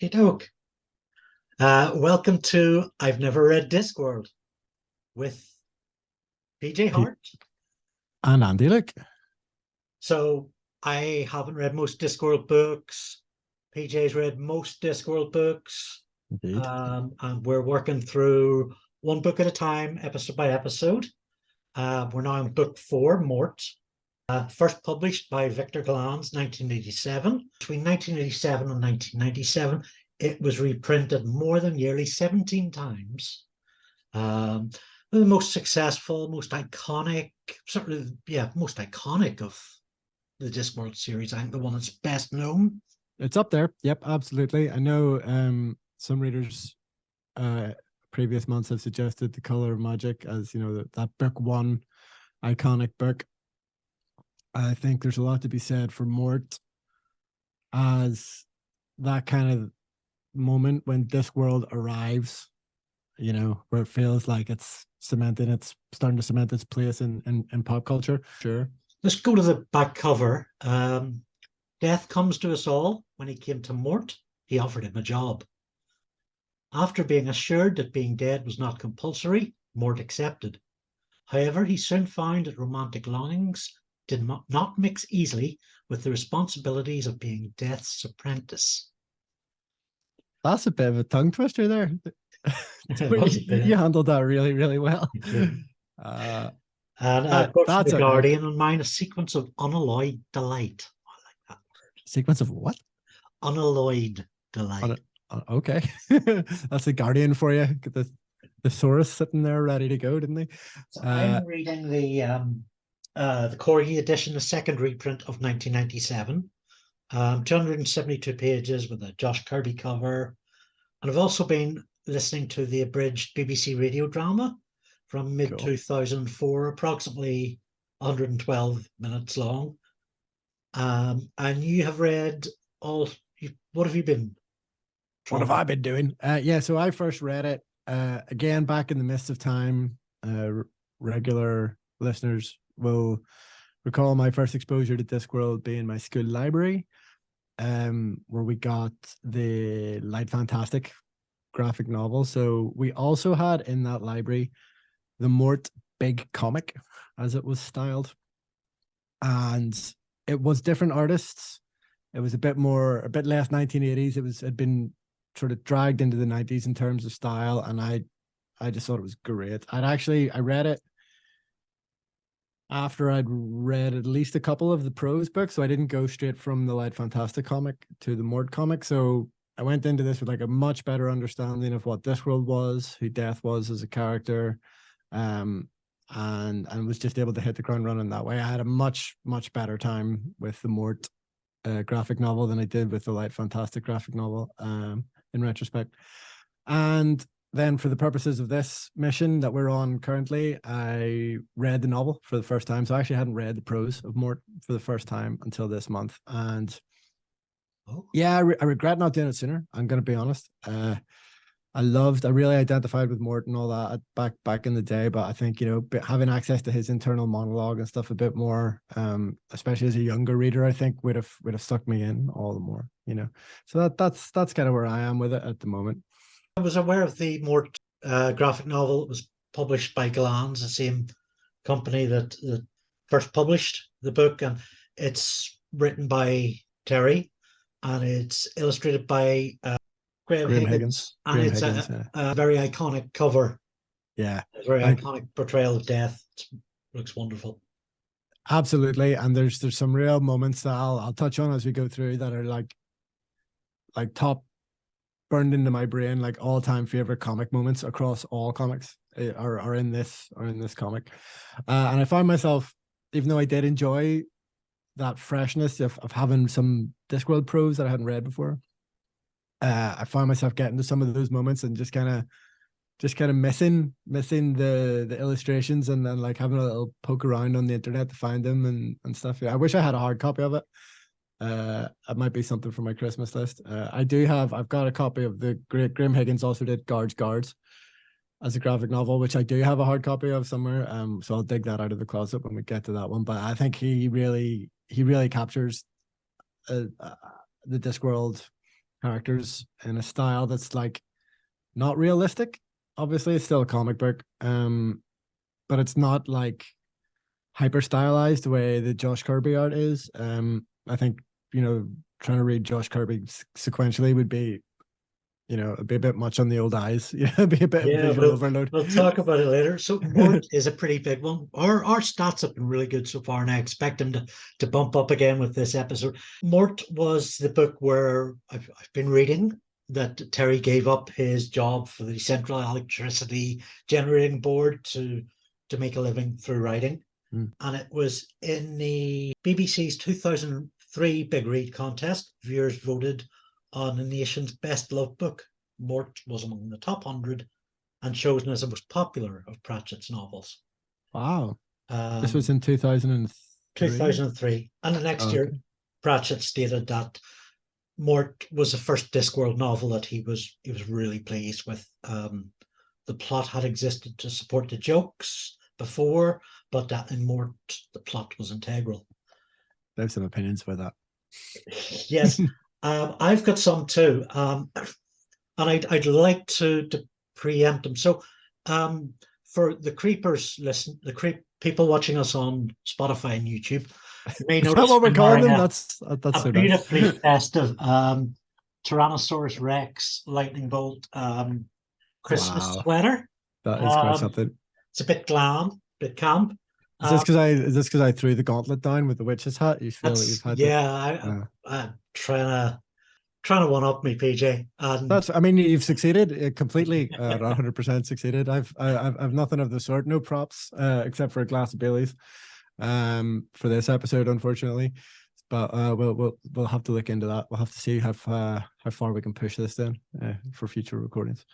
Hey, Doke. Welcome to I've Never Read Discworld with PJ P- Hart. and Andy, look, So I haven't read most Discworld books. PJ's read most Discworld books. indeed. And we're working through one book at a time, episode by episode. We're now on book 4, Mort. First published by Victor Glanz, 1987. Between 1987 and 1997, it was reprinted more than nearly 17 times. Um, the most successful, most iconic, certainly, yeah, most iconic of the Discworld series. I think the one that's best known. It's up there. Yep, absolutely. I know some readers previous months have suggested The Color of Magic as, that book one iconic book. I think there's a lot to be said for Mort as that kind of moment when Discworld arrives, where it feels like it's starting to cement its place in pop culture. Sure. Let's go to the back cover. Death comes to us all. When he came to Mort, he offered him a job. After being assured that being dead was not compulsory, Mort accepted. However, he soon found that romantic longings did not mix easily with the responsibilities of being Death's apprentice. That's a bit of a tongue twister there. You It handled that really, really well. And of course, from That's The okay. Guardian on mine, a sequence of unalloyed delight. I like that word. Sequence of what? Unalloyed delight. Okay. That's the Guardian for you. Get the thesaurus sitting there ready to go, didn't they? So I'm reading the Corgi edition, the second reprint of 1997. 272 pages with a Josh Kirby cover. And I've also been listening to the abridged BBC radio drama from mid 2004, approximately 112 minutes long. And you have read all. What have you been? What have I been doing? So I first read it again back in the midst of time. Regular listeners will recall my first exposure to Discworld being my school library, where we got the Light Fantastic graphic novel. So we also had in that library the Mort big comic, as it was styled, and it was different artists. It was a bit less 1980s. It had been sort of dragged into the 90s in terms of style, and I just thought it was great. I read it after I'd read at least a couple of the prose books, so I didn't go straight from the Light Fantastic comic to the Mort comic. So I went into this with like a much better understanding of what Discworld was, who Death was as a character, and was just able to hit the ground running that way. I had a much better time with the Mort graphic novel than I did with the Light Fantastic graphic novel, in retrospect. And then for the purposes of this mission that we're on currently, I read the novel for the first time. So I actually hadn't read the prose of Mort for the first time until this month. And I regret not doing it sooner. I'm going to be honest. I really identified with Mort and all that back in the day, but I think, having access to his internal monologue and stuff a bit more, especially as a younger reader, I think would have stuck me in all the more, So that's kind of where I am with it at the moment. I was aware of the Mort graphic novel. It was published by Glanz, the same company that first published the book, and it's written by Terry, and it's illustrated by Graham Higgins. And Graham it's Higgins, a very iconic cover. Yeah. A very iconic portrayal of death. It looks wonderful. Absolutely. And there's some real moments that I'll touch on as we go through that are like top burned into my brain, like all-time favorite comic moments across all comics are in this comic. And I found myself, even though I did enjoy that freshness of having some Discworld prose that I hadn't read before, I found myself getting to some of those moments and just kind of missing the illustrations, and then like having a little poke around on the internet to find them and stuff. I wish I had a hard copy of it. It might be something for my Christmas list. I've got a copy of the great Graham Higgins also did Guards as a graphic novel, which I do have a hard copy of somewhere. So I'll dig that out of the closet when we get to that one. But I think he really captures the Discworld characters in a style that's like not realistic. Obviously, it's still a comic book, but it's not like hyper stylized the way the Josh Kirby art is. I think, trying to read Josh Kirby sequentially would be, it'd be a bit much on the old eyes. It'd be a bit of Yeah, visual overload. we'll talk about it later. So Mort is a pretty big one. Our stats have been really good so far, and I expect him to bump up again with this episode. Mort was the book where I've been reading that Terry gave up his job for the central electricity generating board to make a living through writing. Mm. And it was in the BBC's 2003 Big Read contest. Viewers voted on the nation's best love book. Mort was among the top 100 and chosen as the most popular of Pratchett's novels. Wow. This was in 2003? 2003. And the next year, Pratchett stated that Mort was the first Discworld novel that he was really pleased with. The plot had existed to support the jokes before, but that in Mort, the plot was integral. I have some opinions about that. Yes, I've got some too. And I'd like to preempt them. So, for the creepers people watching us on Spotify and YouTube, you may Is notice that what we're calling them? That's a so beautifully nice. festive Tyrannosaurus Rex lightning bolt Christmas sweater. That is quite something. It's a bit glam, a bit camp. Is this because I threw the gauntlet down with the witch's hat? You feel that you've had I'm trying to one up me, PJ. And you've succeeded completely, 100% succeeded. I've nothing of the sort, no props except for a glass of Bailey's for this episode, unfortunately. But we'll have to look into that. We'll have to see how far we can push this then for future recordings.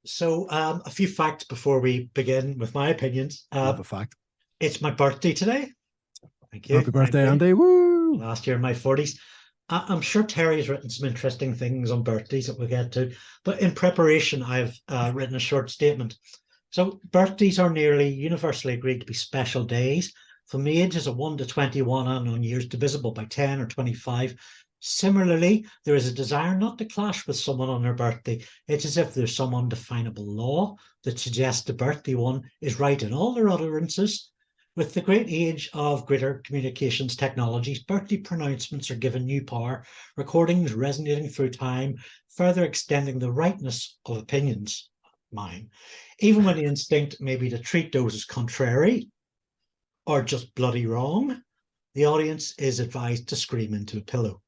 So a few facts before we begin with my opinions. Love a fact. It's my birthday today. Thank you. Happy birthday, Andy. Woo! Last year in my 40s. I'm sure Terry's written some interesting things on birthdays that we'll get to. But in preparation, I've written a short statement. So birthdays are nearly universally agreed to be special days. From the ages of 1 to 21 and on years divisible by 10 or 25. Similarly, there is a desire not to clash with someone on their birthday. It's as if there's some undefinable law that suggests the birthday one is right in all their utterances. With the great age of greater communications technologies, birthday pronouncements are given new power, recordings resonating through time, further extending the rightness of opinions, mine, even when the instinct may be to treat those as contrary or just bloody wrong. The audience is advised to scream into a pillow.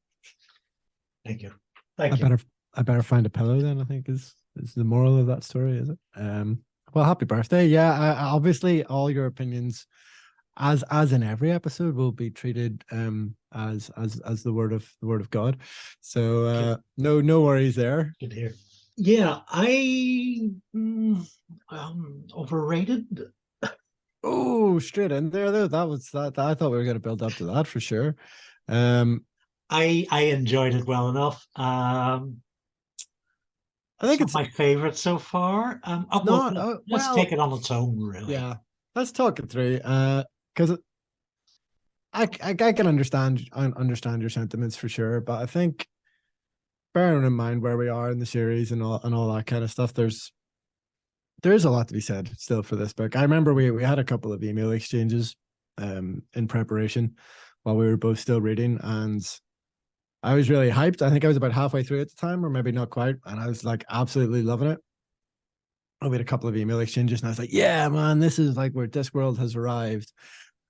Thank you. Thank you. I better find a pillow then, I think is the moral of that story, is it? Well, happy birthday. Yeah, obviously all your opinions, as in every episode, will be treated as the word of God. So no worries there. Good to hear. Yeah, I overrated. Oh, straight in there though. That was that. I thought we were going to build up to that for sure. I enjoyed it well enough. I think it's my favorite so far. Let's take it on its own, really. Yeah, let's talk it through. Because I can understand your sentiments for sure, but I think bearing in mind where we are in the series and all that kind of stuff, there is a lot to be said still for this book. I remember we had a couple of email exchanges in preparation while we were both still reading, and I was really hyped. I think I was about halfway through at the time, or maybe not quite, and I was like absolutely loving it. We had a couple of email exchanges, and I was like, "Yeah, man, this is like where Discworld has arrived."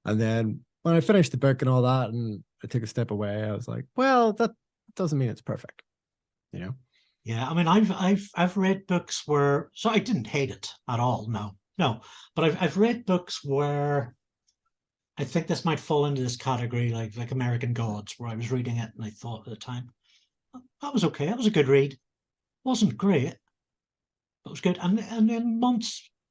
And then when I finished the book and all that, and I took a step away, I was like, "Well, that doesn't mean it's perfect, you know." Yeah, I mean, I've read books where, so I didn't hate it at all. No, but I've read books where I think this might fall into this category, like American Gods, where I was reading it and I thought at the time, that was okay. That was a good read. Wasn't great, but it was good. And then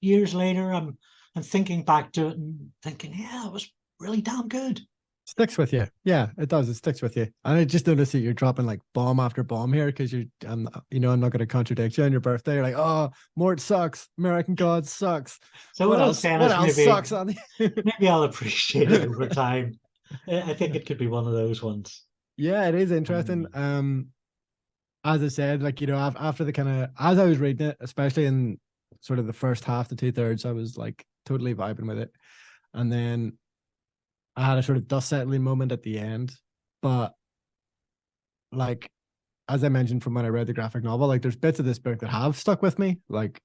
years later, I'm thinking back to it and thinking, yeah, it was really damn good. Sticks with you. Yeah, it does. It sticks with you. And I just noticed that you're dropping like bomb after bomb here because I'm not going to contradict you on your birthday. You're like, oh, Mort sucks. American Gods sucks. So what else sucks on maybe I'll appreciate it over time. I think it could be one of those ones. Yeah, it is interesting. as I said, like, after the kind of, as I was reading it, especially in sort of the first half to 2/3, I was like totally vibing with it. And then I had a sort of dust settling moment at the end. But like, as I mentioned from when I read the graphic novel, like there's bits of this book that have stuck with me, like,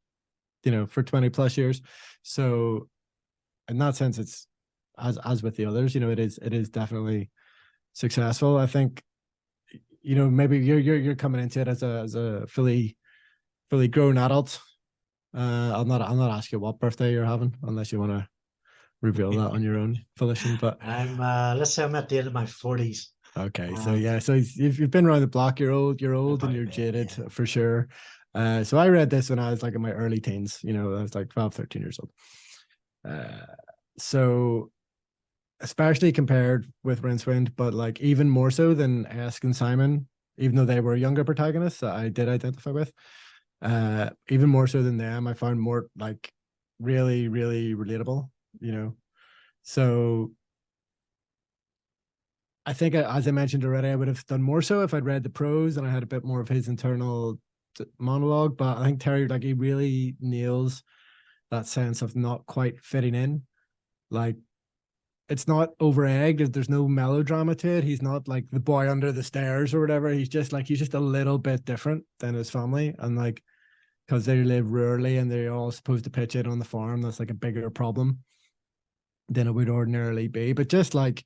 for 20 plus years. So in that sense, it's as with the others, it is definitely successful. I think, maybe you're coming into it as a fully grown adult. I'll not ask you what birthday you're having unless you want to reveal that on your own volition. But I'm let's say I'm at the end of my 40s. okay, so yeah, so you've been around the block. You're old, and you're About it, jaded yeah. for sure. So I read this when I was like in my early teens. I was like 12, 13 years old. So especially compared with Rincewind, but like even more so than Esk and Simon, even though they were younger protagonists that I did identify with. Even more so than them, I found Mort like really, really relatable. So I think, as I mentioned already, I would have done more so if I'd read the prose and I had a bit more of his internal monologue. But I think Terry, like, he really nails that sense of not quite fitting in. Like, it's not over egged. There's no melodrama to it. He's not like the boy under the stairs or whatever. He's just a little bit different than his family, and like, because they live rurally and they're all supposed to pitch in on the farm, that's like a bigger problem than it would ordinarily be. But just like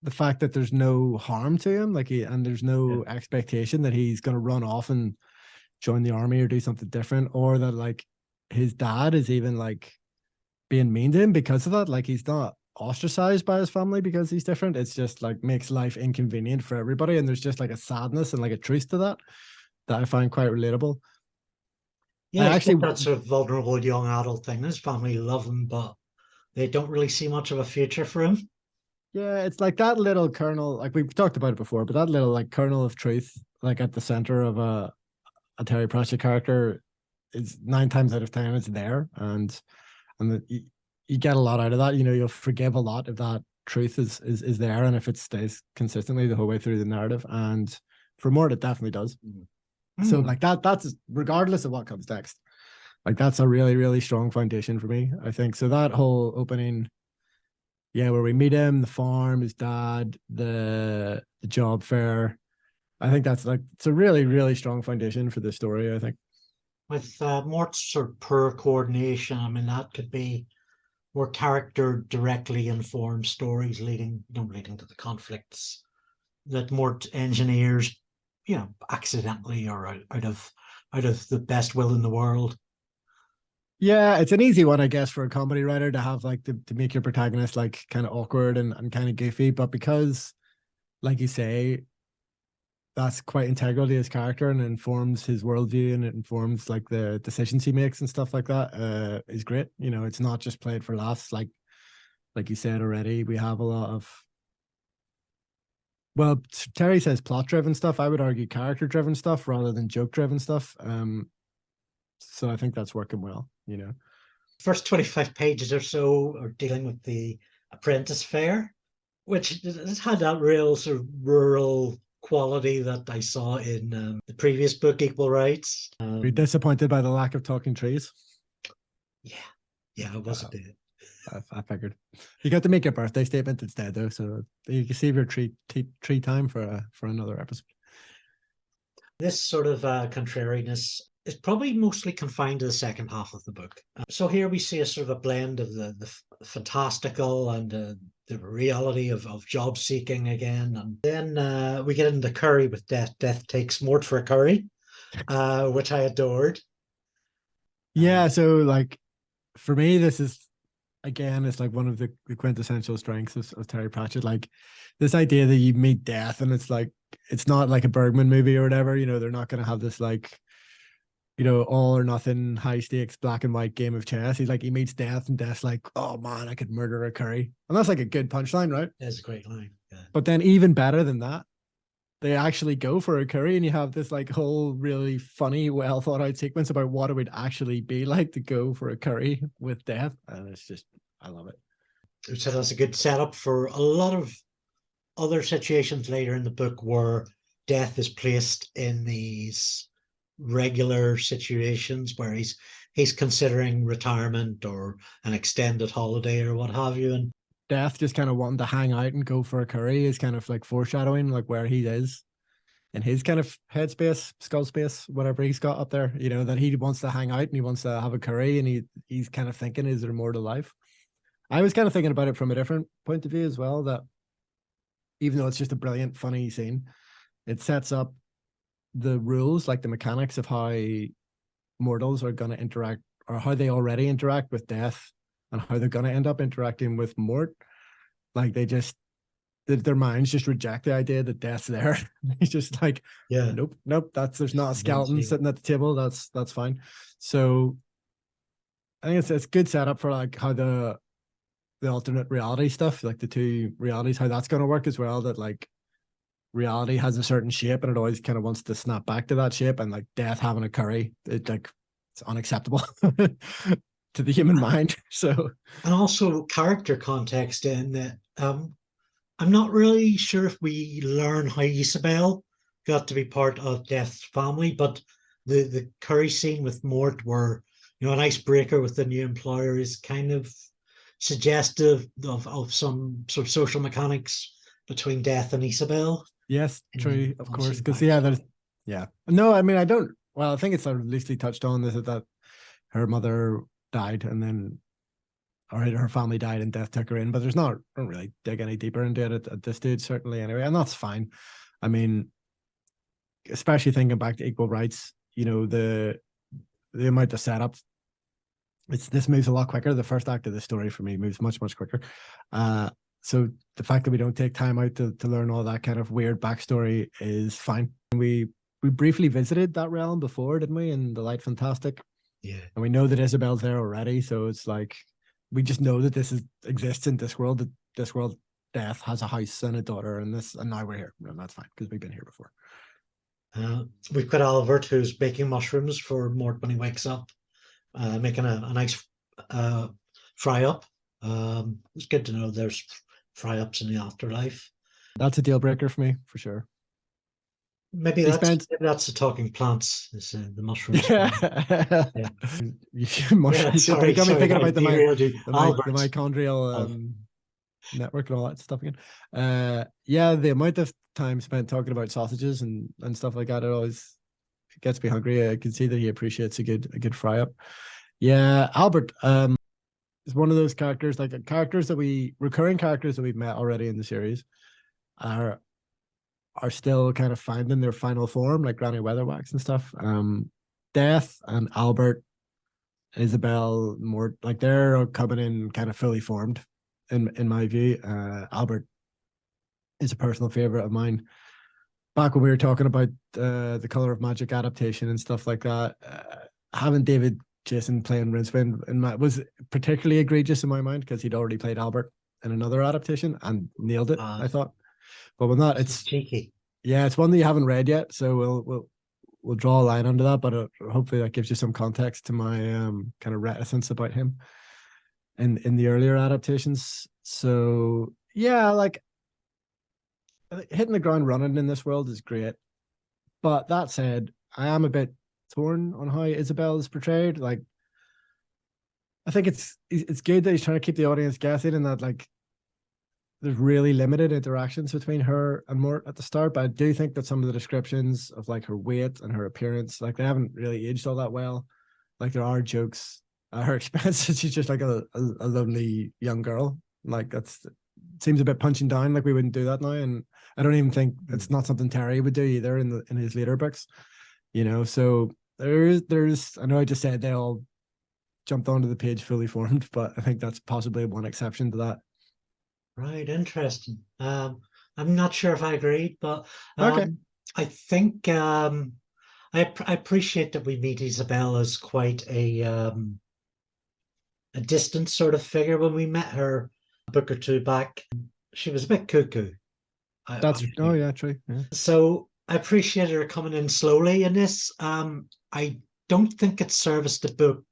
the fact that there's no harm to him, like, and there's no expectation that he's going to run off and join the army or do something different, or that like his dad is even like being mean to him because of that. Like, he's not ostracized by his family because he's different. It's just like makes life inconvenient for everybody, and there's just like a sadness and like a truth to that I find quite relatable. Yeah, it's got that sort of vulnerable young adult thing. His family love him, but they don't really see much of a future for him. Yeah, it's like that little kernel, like we've talked about it before, but that little like kernel of truth, like at the center of a Terry Pratchett character, is 9 times out of 10 it's there, and you get a lot out of that. You'll forgive a lot if that truth is there, and if it stays consistently the whole way through the narrative. And for Mort, it definitely does. So like that's regardless of what comes next, like that's a really, really strong foundation for me, I think. So that whole opening, yeah, where we meet him, the farm, his dad, the job fair, I think that's like, it's a really, really strong foundation for this story, I think. With Mort's sort of poor coordination, I mean, that could be where character directly informed stories leading to the conflicts that Mort engineers, accidentally or out of the best will in the world. Yeah, it's an easy one, I guess, for a comedy writer to have like to make your protagonist like kind of awkward and kind of goofy, but because, like you say, that's quite integral to his character and informs his worldview, and it informs like the decisions he makes and stuff like that, is great. It's not just played for laughs, like you said already. We have a lot of, well, Terry says plot driven stuff. I would argue character driven stuff rather than joke driven stuff. So I think that's working well. First 25 pages or so are dealing with the apprentice fair, which has had that real sort of rural quality that I saw in the previous book, Equal Rights. Be disappointed by the lack of talking trees. Yeah, it was a bit. I figured you got to make a birthday statement instead, though, so you can save your tree time for another episode. This sort of contrariness is probably mostly confined to the second half of the book. So here we see a sort of a blend of the fantastical and the reality of job seeking again. And then we get into curry with Death. Death takes Mort for a curry, which I adored. Yeah, so like for me, this is, again, it's like one of the quintessential strengths of Terry Pratchett. Like this idea that you meet Death and it's like, it's not like a Bergman movie or whatever, they're not going to have this like, all or nothing, high stakes, black and white game of chess. He meets Death, and Death's like, oh man, I could murder a curry. And that's like a good punchline, right? That's a great line. Yeah. But then even better than that, they actually go for a curry, and you have this like whole really funny, well thought out sequence about what it would actually be like to go for a curry with Death. And it's just, I love it. So that's a good setup for a lot of other situations later in the book where Death is placed in these regular situations where he's considering retirement or an extended holiday or what have you. And Death just kind of wanting to hang out and go for a curry is kind of like foreshadowing like where he is in his kind of headspace, skull space, whatever he's got up there, you know, that he wants to hang out and he wants to have a curry, and he's kind of thinking, is there more to life? I was kind of thinking about it from a different point of view as well, that even though it's just a brilliant, funny scene, it sets up the rules, like the mechanics of how mortals are going to interact, or how they already interact with death, and how they're going to end up interacting with Mort. Like their minds just reject the idea that death's there. It's just like, yeah, nope, there's not a skeleton sitting at the table. That's fine. So I think it's good setup for like how the alternate reality stuff, like the two realities, how that's going to work as well. That like reality has a certain shape and it always kind of wants to snap back to that shape, and like death having a curry, it's unacceptable to the human mind. So, and also character context in that I'm not really sure if we learn how Isabel got to be part of Death's family, but the curry scene with Mort, where an icebreaker with the new employer, is kind of suggestive of some sort of social mechanics between Death and Isabel. Yes, true, of course, because no, I mean, I think it's sort of loosely touched on this, that her mother died, and then her family died and Death took her in, but don't really dig any deeper into it at this stage, certainly, anyway, and that's fine. I mean, especially thinking back to equal rights, the amount of setup, this moves a lot quicker. The first act of the story for me moves much quicker. So the fact that we don't take time out to learn all that kind of weird backstory is fine. We briefly visited that realm before, didn't we, in the Light Fantastic? Yeah. And we know that Isabel's there already, so it's like we just know that exists in Discworld. That Discworld Death has a house and a daughter, and now we're here, and that's fine because we've been here before. We've got Albert, who's baking mushrooms for Mort when he wakes up, making a nice fry up. It's good to know there's fry ups in the afterlife. That's a deal breaker for me, for sure. Maybe that's the talking plants. Is the mushrooms? Yeah. Mushrooms. Sorry, They got me thinking about the Albert. mitochondrial network and all that stuff again. The amount of time spent talking about sausages and stuff like that, it gets me hungry. I can see that he appreciates a good fry up. Yeah, Albert is one of those characters, like recurring characters that we've met already in the series are still kind of finding their final form, like Granny Weatherwax and stuff. Death and Albert, Isabel, Mort, like they're coming in kind of fully formed in my view. Albert is a personal favorite of mine. Back when we were talking about the Color of Magic adaptation and stuff like that, having David Jason playing Rincewind was particularly egregious in my mind because he'd already played Albert in another adaptation and nailed it, I thought. But with that, it's cheeky. Yeah, it's one that you haven't read yet, so we'll draw a line under that. But hopefully that gives you some context to my kind of reticence about him in the earlier adaptations. So yeah, like hitting the ground running in this world is great. But that said, I am a bit torn on how Isabel is portrayed. Like, I think it's good that he's trying to keep the audience guessing, and that like there's really limited interactions between her and Mort at the start. But I do think that some of the descriptions of like her weight and her appearance, like they haven't really aged all that well. Like there are jokes at her expense. She's just like a lonely young girl. Like it seems a bit punching down. Like we wouldn't do that now, and I don't even think it's not something Terry would do either in his later books. So there's I know I just said they all jumped onto the page fully formed, but I think that's possibly one exception to that. Right, interesting. I'm not sure if I agree, but okay. I think I appreciate that we meet Isabel as quite a distant sort of figure. When we met her a book or two back, she was a bit cuckoo. Yeah, true. Yeah. So I appreciated her coming in slowly in this. I don't think it serviced the book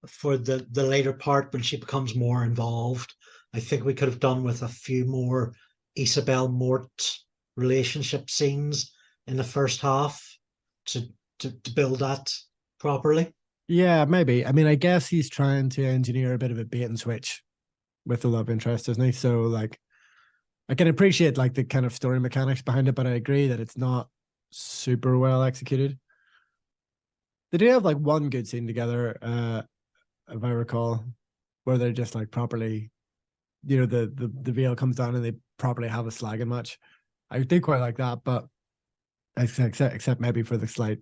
for the later part when she becomes more involved. I think we could have done with a few more Isabel Mort relationship scenes in the first half to build that properly. Yeah, maybe. I mean, I guess he's trying to engineer a bit of a bait and switch with the love interest, isn't he? So like, I can appreciate like the kind of story mechanics behind it, but I agree that it's not super well executed. They do have like one good scene together, if I recall, where they're just like properly, you know, the veil comes down and they properly have a slagging match. I do quite like that, but except maybe for the slight.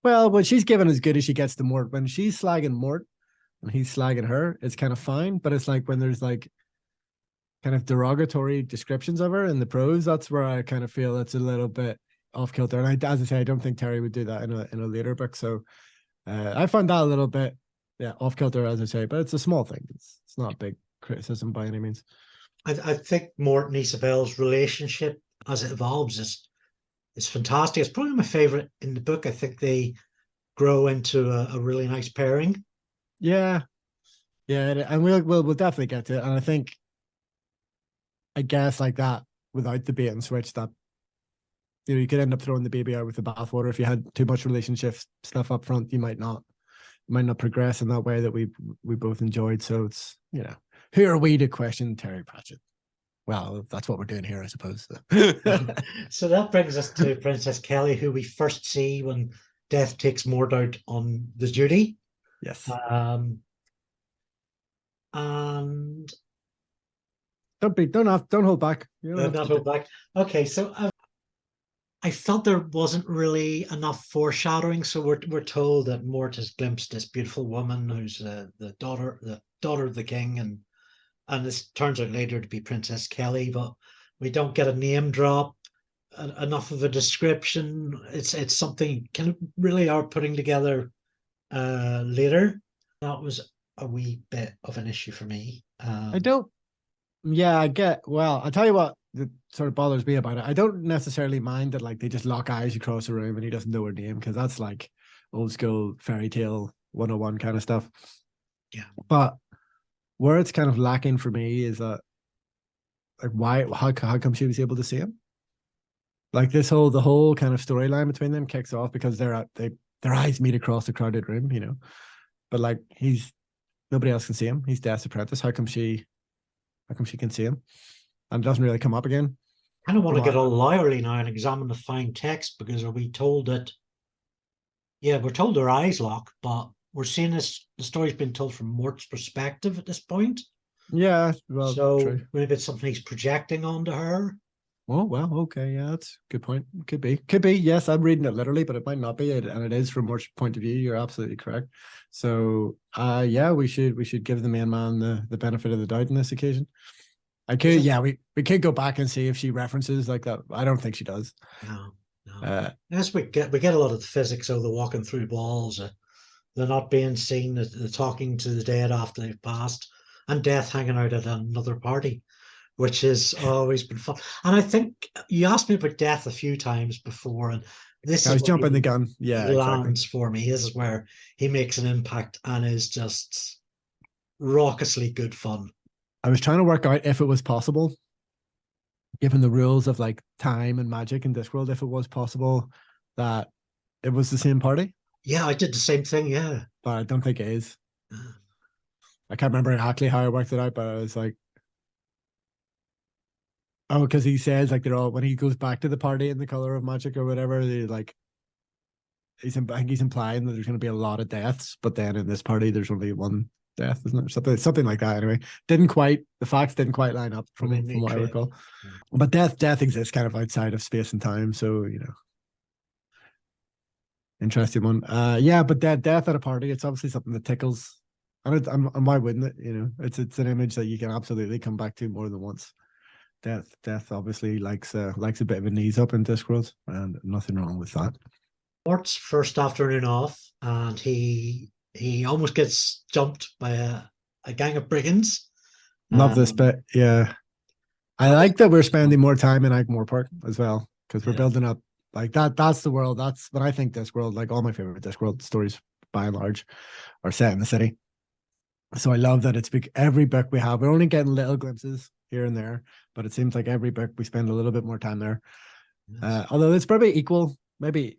Well, when she's given as good as she gets to Mort, when she's slagging Mort and he's slagging her, it's kind of fine. But it's like when there's like kind of derogatory descriptions of her in the prose, that's where I kind of feel it's a little bit off kilter. And as I say, I don't think Terry would do that in a later book. So I find that a little bit, yeah, off kilter, as I say, but it's a small thing. It's not a big criticism by any means. I think Mort and Isabel's relationship as it evolves is fantastic. It's probably my favorite in the book. I think they grow into a really nice pairing. Yeah, yeah, and we'll definitely get to it. And I think, I guess, like that, without the bait and switch, that you could end up throwing the baby out with the bathwater if you had too much relationship stuff up front. You might not progress in that way that we both enjoyed. So it's, who are we to question Terry Pratchett? Well, that's what we're doing here, I suppose. So that brings us to Princess Kelly, who we first see when Death takes Mort out on the duty. Yes. And don't hold back. Not hold back. Okay, so I felt there wasn't really enough foreshadowing. So we're told that Mort has glimpsed this beautiful woman who's the daughter of the king, and this turns out later to be Princess Kelly, but we don't get a name drop, enough of a description. It's something kind of really are putting together later. That was a wee bit of an issue for me. I don't. Yeah, I get. Well, I'll tell you what that sort of bothers me about it. I don't necessarily mind that like they just lock eyes across the room and he doesn't know her name, because that's like old school fairy tale 101 kind of stuff. Yeah. But where it's kind of lacking for me is that, like, how come she was able to see him? Like the whole kind of storyline between them kicks off because their eyes meet across the crowded room, But like nobody else can see him. He's Death's apprentice. How come she can see him? And it doesn't really come up again. I don't want to get all lawyerly now and examine the fine text, because are we told that? Yeah, we're told their eyes lock, but we're seeing the story's been told from Mort's perspective at this point. Yeah, well, so true. Maybe it's something he's projecting onto her. Oh, well, okay, yeah, that's a good point. Could be. Yes, I'm reading it literally, but it might not be, and it is from Mort's point of view. You're absolutely correct. So, yeah, we should give the main man the benefit of the doubt in this occasion. We could go back and see if she references like that. I don't think she does. No. Yes, we get a lot of the physics of the walking through walls. They're not being seen, the talking to the dead after they've passed, and Death hanging out at another party, which has always been fun. And I think you asked me about Death a few times before, and this I was jumping the gun. Yeah, lands exactly. for me. This is where he makes an impact and is just raucously good fun. I was trying to work out if it was possible, given the rules of like time and magic in Discworld, if it was possible that it was the same party. Yeah, I did the same thing. Yeah, but I don't think it is. I can't remember exactly how I worked it out, but I was like, oh, because he says like they're all, when he goes back to the party in the color of magic or whatever, they like I think he's implying that there's going to be a lot of deaths, but then in this party there's only one death, isn't it? Something like that. Anyway, the facts didn't quite line up from what I recall. Yeah. But death exists kind of outside of space and time, so interesting one. Yeah, but death at a party, it's obviously something that tickles, and why wouldn't it? It's an image that you can absolutely come back to more than once. Death obviously likes a bit of a knees up in Discworld, and nothing wrong with that. Mort's first afternoon off, and he almost gets jumped by a gang of brigands. Love this bit, yeah. I like that we're spending more time in Agmore Park as well, because we're building up like that. That's the world. That's when I think Discworld, like all my favorite Discworld stories by and large, are set in the city. So I love that it's every book we have, we're only getting little glimpses, here and there, but it seems like every book we spend a little bit more time there. Yes. Although it's probably equal, maybe,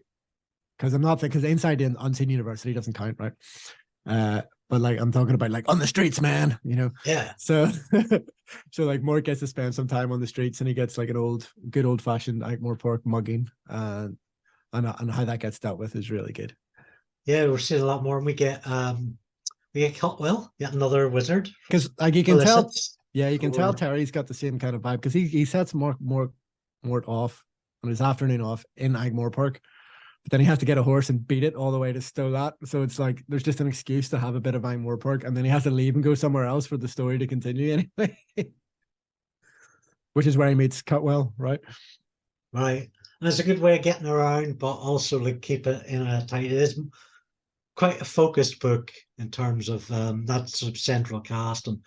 because I'm not thinking, because Inside the Unseen University doesn't count, right? But like I'm talking about like on the streets, man, you know. Yeah. So so like Mort gets to spend some time on the streets, and he gets like an good old fashioned like Morpork mugging, and how that gets dealt with is really good. Yeah, we're seeing a lot more, and we get Cutwell, yet another wizard. Because like you can tell, Solicits yeah, you can tell for- Terry's got the same kind of vibe, because he sets Mort off on his afternoon off in Agmore Park, but then he has to get a horse and beat it all the way to Stolat. So it's like there's just an excuse to have a bit of Agmore Park, and then he has to leave and go somewhere else for the story to continue anyway. Which is where he meets Cutwell, right? right. And it's a good way of getting around, but also like keep it in a tight. It is quite a focused book in terms of that sort of central cast and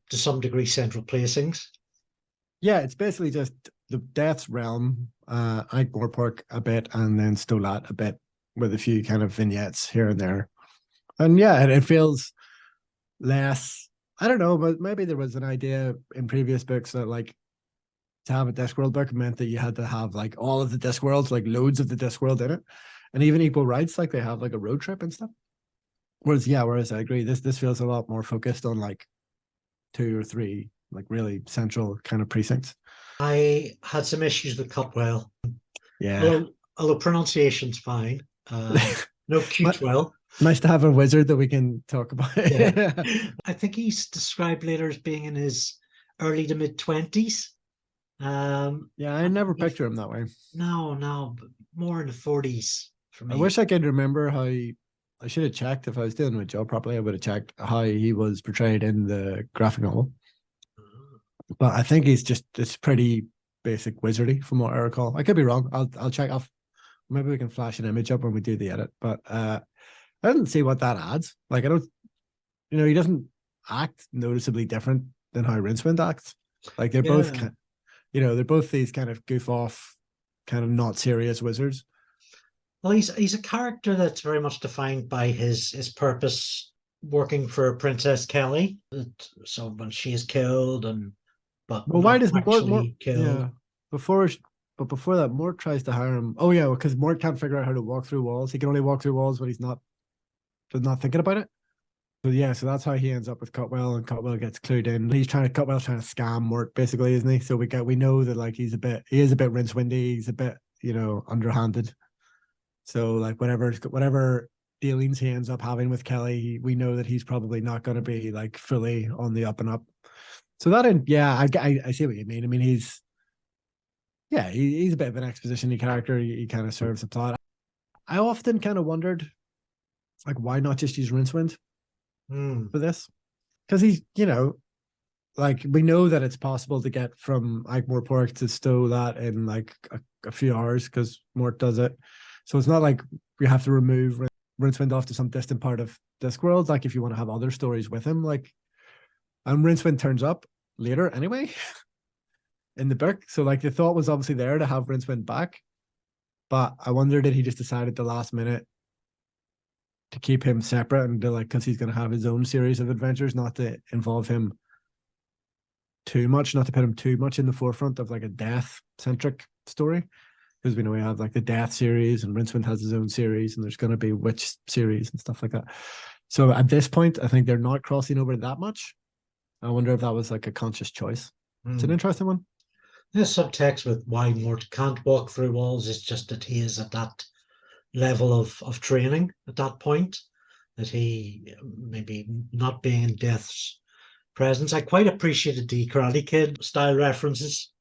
to some degree central placings. Yeah, it's basically just the Death's Realm, Agmore Park a bit, and then Stolat a bit, with a few kind of vignettes here and there. And yeah, it feels less, I don't know, but maybe there was an idea in previous books that like to have a Discworld book meant that you had to have like all of the Discworlds, like loads of the Discworld in it, and even equal rights, like they have like a road trip and stuff. Whereas I agree, this feels a lot more focused on like 2 or 3 like really central kind of precincts. I had some issues with Cutwell. Yeah. Although pronunciation's fine. No Cutwell. Nice to have a wizard that we can talk about. Yeah. I think he's described later as being in his early to mid 20s. Yeah, I never picture him that way. No, but more in the 40s for me. I wish I could remember how I should have checked. If I was doing my job properly, I would have checked how he was portrayed in the graphic novel. But I think he's just this pretty basic wizardy from what I recall. I could be wrong. I'll check off. Maybe we can flash an image up when we do the edit. But I didn't see what that adds. Like I don't, he doesn't act noticeably different than how Rincewind acts. Like they're both, they're both these kind of goof off, kind of not serious wizards. Well, he's a character that's very much defined by his purpose, working for Princess Kelly. So when she is killed Why does Mort killed? Yeah, before that, Mort tries to hire him. Oh yeah, because Mort can't figure out how to walk through walls. He can only walk through walls when he's not thinking about it. So yeah, so that's how he ends up with Cutwell, and Cutwell gets clued in. Cutwell's trying to scam Mort, basically, isn't he? So we know that like he is a bit Rincewindy, he's a bit underhanded. So like whatever dealings he ends up having with Kelly, we know that he's probably not going to be like fully on the up and up. So I see what you mean. I mean, he's a bit of an exposition-y character. He kind of serves the plot. I often kind of wondered, like, why not just use Rincewind for this? Because he's, like, we know that it's possible to get from Agmore Park to Stolat in like a few hours because Mort does it. So it's not like we have to remove Rincewind off to some distant part of Discworld. Like, if you want to have other stories with him, like, and Rincewind turns up later anyway in the book. So like the thought was obviously there to have Rincewind back, but I wonder did he just decide at the last minute to keep him separate and to like, because he's going to have his own series of adventures, not to involve him too much, not to put him too much in the forefront of like a death centric story. Because we know we have like the death series and Rincewind has his own series and there's going to be witch series and stuff like that. So at this point, I think they're not crossing over that much. I wonder if that was like a conscious choice. It's an interesting one. The subtext with why Mort can't walk through walls is just that he is at that level of training at that point, that he maybe not being in Death's presence. I quite appreciated the Karate Kid style references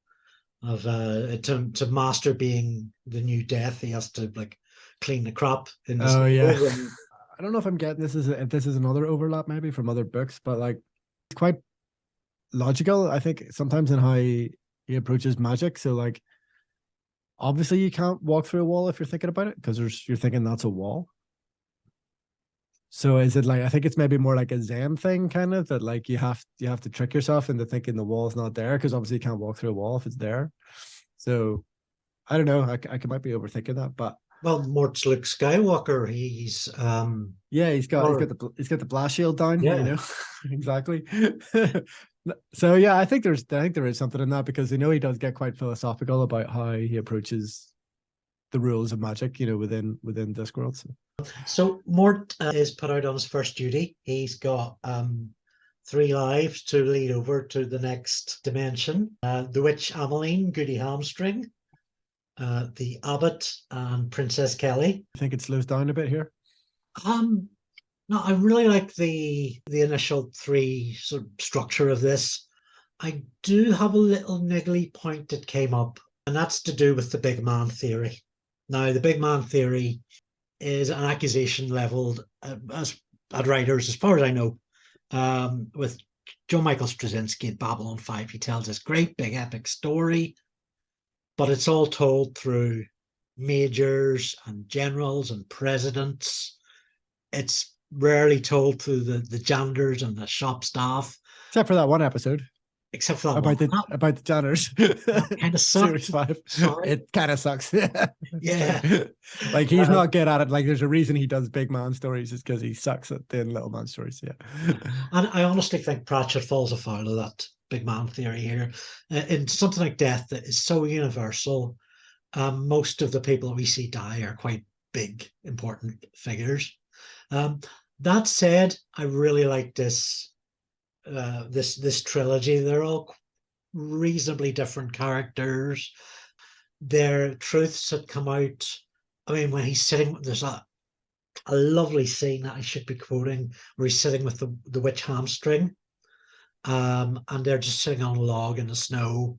of to Master being the new Death. He has to like clean the crop in this. Oh yeah. I don't know if I'm getting this is another overlap maybe from other books, but like it's quite logical, I think, sometimes in how he approaches magic. So like obviously you can't walk through a wall if you're thinking about it, because you're thinking that's a wall. So is it like, I think it's maybe more like a Zen thing, kind of, that like you have to trick yourself into thinking the wall's not there, because obviously you can't walk through a wall if it's there. So I don't know, I might be overthinking that, but well, Mort's Luke Skywalker. He's he's got the blast shield down. Yeah. Exactly. So yeah, I think there is something in that, because you know he does get quite philosophical about how he approaches the rules of magic, within Discworld. So Mort is put out on his first duty. He's got 3 lives to lead over to the next dimension. The witch Ameline, Goody Hamstring, the abbot, and Princess Kelly. I think it slows down a bit here. No, I really like the initial 3 sort of structure of this. I do have a little niggly point that came up, and that's to do with the big man theory. Now, the big man theory is an accusation leveled at writers, as far as I know, with Joe Michael Straczynski at Babylon 5. He tells this great big epic story, but it's all told through majors and generals and presidents. It's rarely told through the janitors and the shop staff. Except for that one episode. Except for that about one. About the janitors. That kind of sucks. Series 5. Sorry. It kind of sucks. Yeah. Like he's not good at it. Like there's a reason he does big man stories, is because he sucks at doing little man stories. Yeah. And I honestly think Pratchett falls afoul of that big man theory here. In something like Death that is so universal, most of the people that we see die are quite big, important figures. That said, I really like this trilogy. They're all reasonably different characters. Their truths had come out. I mean, when he's sitting, there's a lovely scene that I should be quoting, where he's sitting with the witch Hamstring, and they're just sitting on a log in the snow,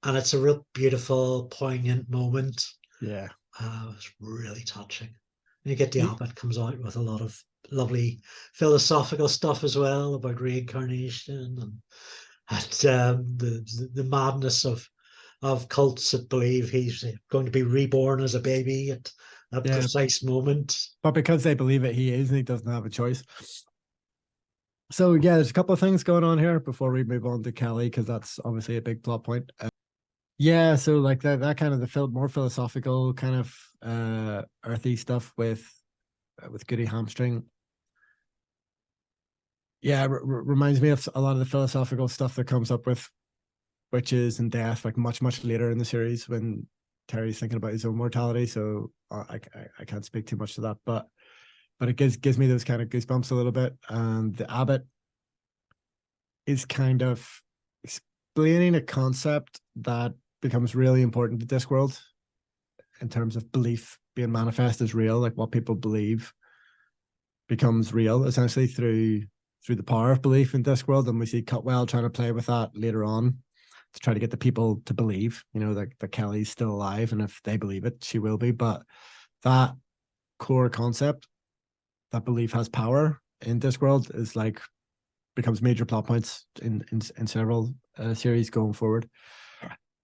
and it's a real beautiful, poignant moment. Yeah. It's really touching. And you get the abbot comes out with a lot of lovely philosophical stuff as well about reincarnation and the madness of cults that believe he's going to be reborn as a baby at that precise moment. But because they believe it, he is, and he doesn't have a choice. So yeah, there's a couple of things going on here before we move on to Kelly, because that's obviously a big plot point. Yeah, so like that kind of the more philosophical kind of earthy stuff with Goody Hamstring. Yeah, reminds me of a lot of the philosophical stuff that comes up with witches and death, like much later in the series when Terry's thinking about his own mortality. So I can't speak too much to that, but it gives me those kind of goosebumps a little bit. And the abbot is kind of explaining a concept that becomes really important to Discworld in terms of belief being manifest as real, like what people believe becomes real essentially through the power of belief in Discworld. And we see Cutwell trying to play with that later on to try to get the people to believe, that Kelly's still alive, and if they believe it, she will be. But that core concept, that belief has power in Discworld, is like becomes major plot points in several series going forward.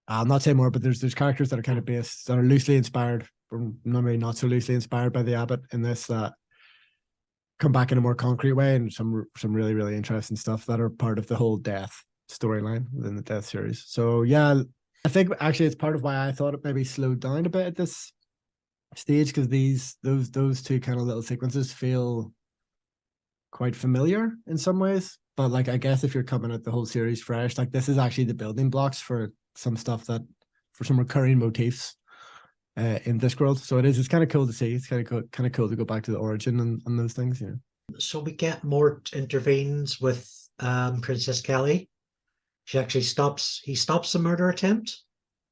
I'll not say more, but there's characters that are kind of based, that are loosely inspired, or maybe not so loosely inspired by the abbot in this, that come back in a more concrete way, and some really interesting stuff that are part of the whole Death storyline within the Death series. So yeah, I think actually it's part of why I thought it maybe slowed down a bit at this stage, because those two kind of little sequences feel quite familiar in some ways. But like, I guess if you're coming at the whole series fresh, like this is actually the building blocks for some stuff, for some recurring motifs in Discworld. So it's kind of cool to see. It's kind of cool to go back to the origin and those things. Yeah. So we get Mort intervenes with Princess Kelly. He stops the murder attempt,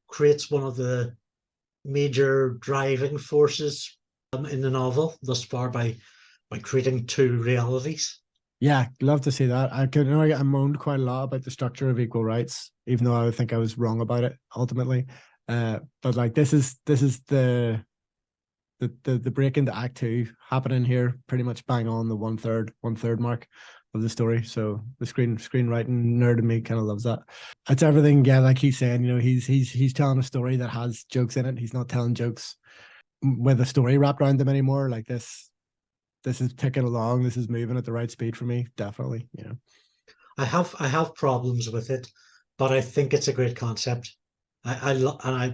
creates one of the major driving forces in the novel thus far by creating 2 realities. Yeah, love to see that. I moaned quite a lot about the structure of equal rights, even though I would think I was wrong about it ultimately. But like this is the break into Act 2 happening here, pretty much bang on the one third mark of the story. So the screenwriting nerd in me kind of loves that. It's everything. Yeah, like he's saying, he's telling a story that has jokes in it. He's not telling jokes with a story wrapped around them anymore. Like this is ticking along. This is moving at the right speed for me. Definitely. I have problems with it, but I think it's a great concept. I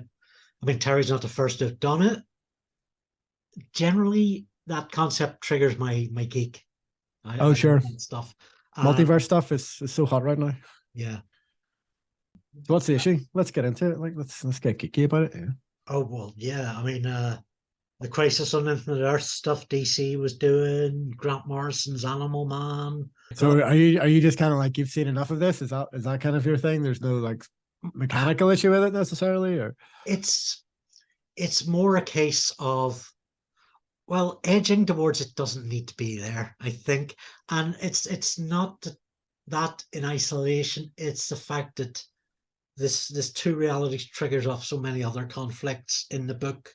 mean, Terry's not the first to have done it. Generally, that concept triggers my geek. Sure. Stuff. Multiverse stuff is so hot right now. Yeah. So what's the issue? Let's get into it. Like, let's get geeky about it. Yeah. Oh well, yeah. I mean, the Crisis on Infinite Earth stuff DC was doing, Grant Morrison's Animal Man. So are you just kind of like, you've seen enough of this? Is that kind of your thing? There's no like mechanical issue with it necessarily, or It's it's more a case of, well, edging towards it doesn't need to be there, I think. And it's not that in isolation, it's the fact that this two realities triggers off so many other conflicts in the book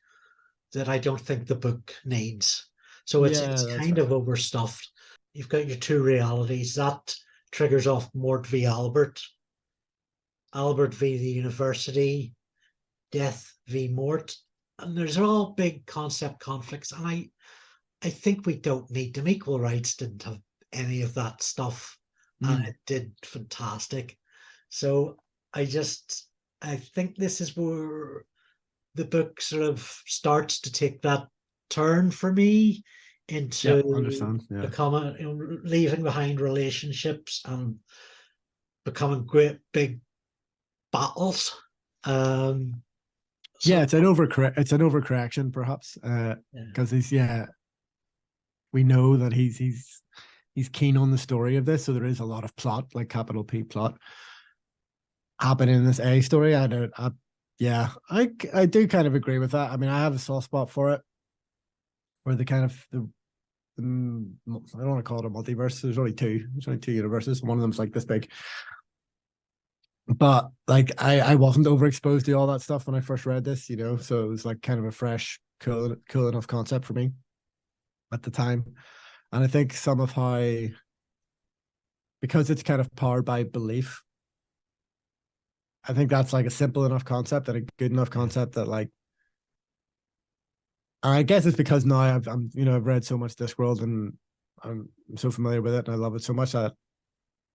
that I don't think the book needs. So yeah, it's that's kind of fair. overstuffed. You've got your two realities that triggers off Mort v. Albert, Albert v. the University, Death v. Mort, and there's all big concept conflicts. And I think we don't need them. Equal Rights didn't have any of that stuff, and Mm. it did fantastic. So I think this is where the book sort of starts to take that turn for me Yeah, into understand. Yeah. becoming, leaving behind relationships and becoming great big battles. Yeah, So it's an overcorrection perhaps. yeah, Because we know that he's keen on the story of this, so there is a lot of plot, like capital P plot, happening in this A story. Yeah, I do kind of agree with that. I mean, I have a soft spot for it, where the kind of I don't want to call it a multiverse. There's only two universes. One of them's like this big. But like I wasn't overexposed to all that stuff when I first read this, so it was like kind of a fresh, cool enough concept for me at the time. And I think some of how, because it's kind of powered by belief, I think that's like a simple enough concept and a good enough yeah, concept that, like, I guess it's because now I've read so much Discworld, and I'm so familiar with it and I love it so much that,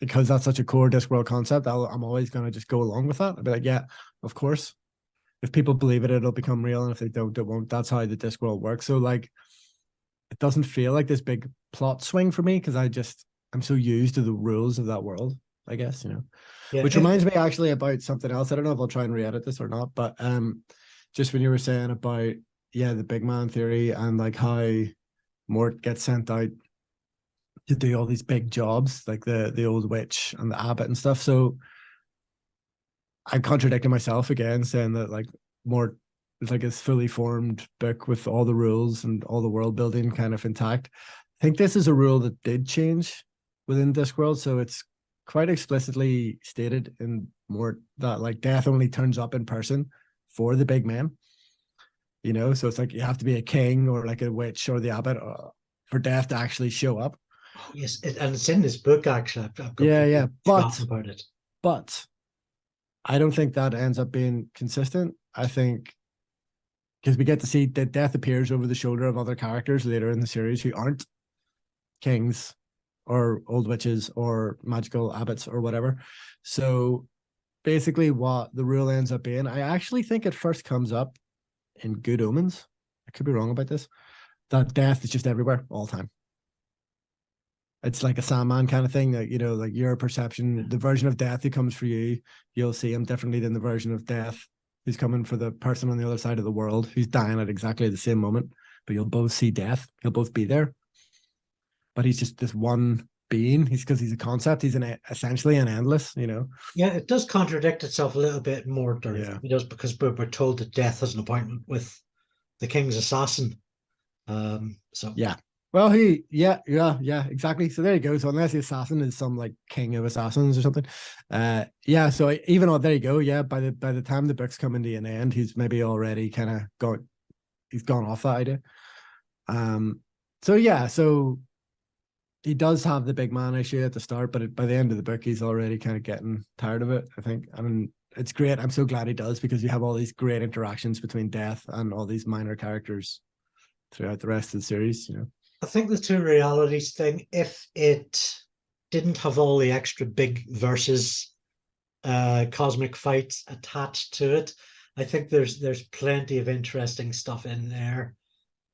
because that's such a core Discworld concept, I'm always going to just go along with that. I'll be like, yeah, of course. If people believe it, it'll become real, and if they don't, it won't. That's how the Discworld works. So like, it doesn't feel like this big plot swing for me, because I'm so used to the rules of that world, I guess. yeah. Which reminds me actually about something else. I don't know if I'll try and re-edit this or not, but just when you were saying about, yeah, the big man theory, and like how Mort gets sent out to do all these big jobs, like the old witch and the abbot and stuff. So I contradicted myself again, saying that like Mort is like this fully formed book with all the rules and all the world building kind of intact. I think this is a rule that did change within Discworld, so it's quite explicitly stated in Mort that like death only turns up in person for the big men. So it's like you have to be a king or like a witch or the abbot for death to actually show up. Oh, yes, and it's in this book actually. I've Yeah, completely yeah, forgotten about it. but I don't think that ends up being consistent. I think because we get to see that death appears over the shoulder of other characters later in the series who aren't kings or old witches or magical abbots or whatever. So basically, what the rule ends up being, I actually think it first comes up in Good Omens. I could be wrong about this. That death is just everywhere all the time. It's like a Sandman kind of thing, that, like your perception, the version of death who comes for you, you'll see him differently than the version of death who's coming for the person on the other side of the world who's dying at exactly the same moment. But you'll both see death. He'll both be there. But he's just this one being. Because he's a concept. He's essentially an endless. Yeah, it does contradict itself a little bit more, Yeah. it does, because we're told that Death has an appointment with the king's assassin. So Yeah. Well, yeah, exactly. So there you go. So unless the assassin is some like king of assassins or something, yeah. So even though there you go, yeah. By the time the book's coming to an end, he's maybe already kind of he's gone off that idea. So yeah, so he does have the big man issue at the start, but by the end of the book, he's already kind of getting tired of it, I think. I mean, it's great. I'm so glad he does, because you have all these great interactions between Death and all these minor characters throughout the rest of the series. I think the two realities thing, if it didn't have all the extra big versus cosmic fights attached to it, I think there's plenty of interesting stuff in there.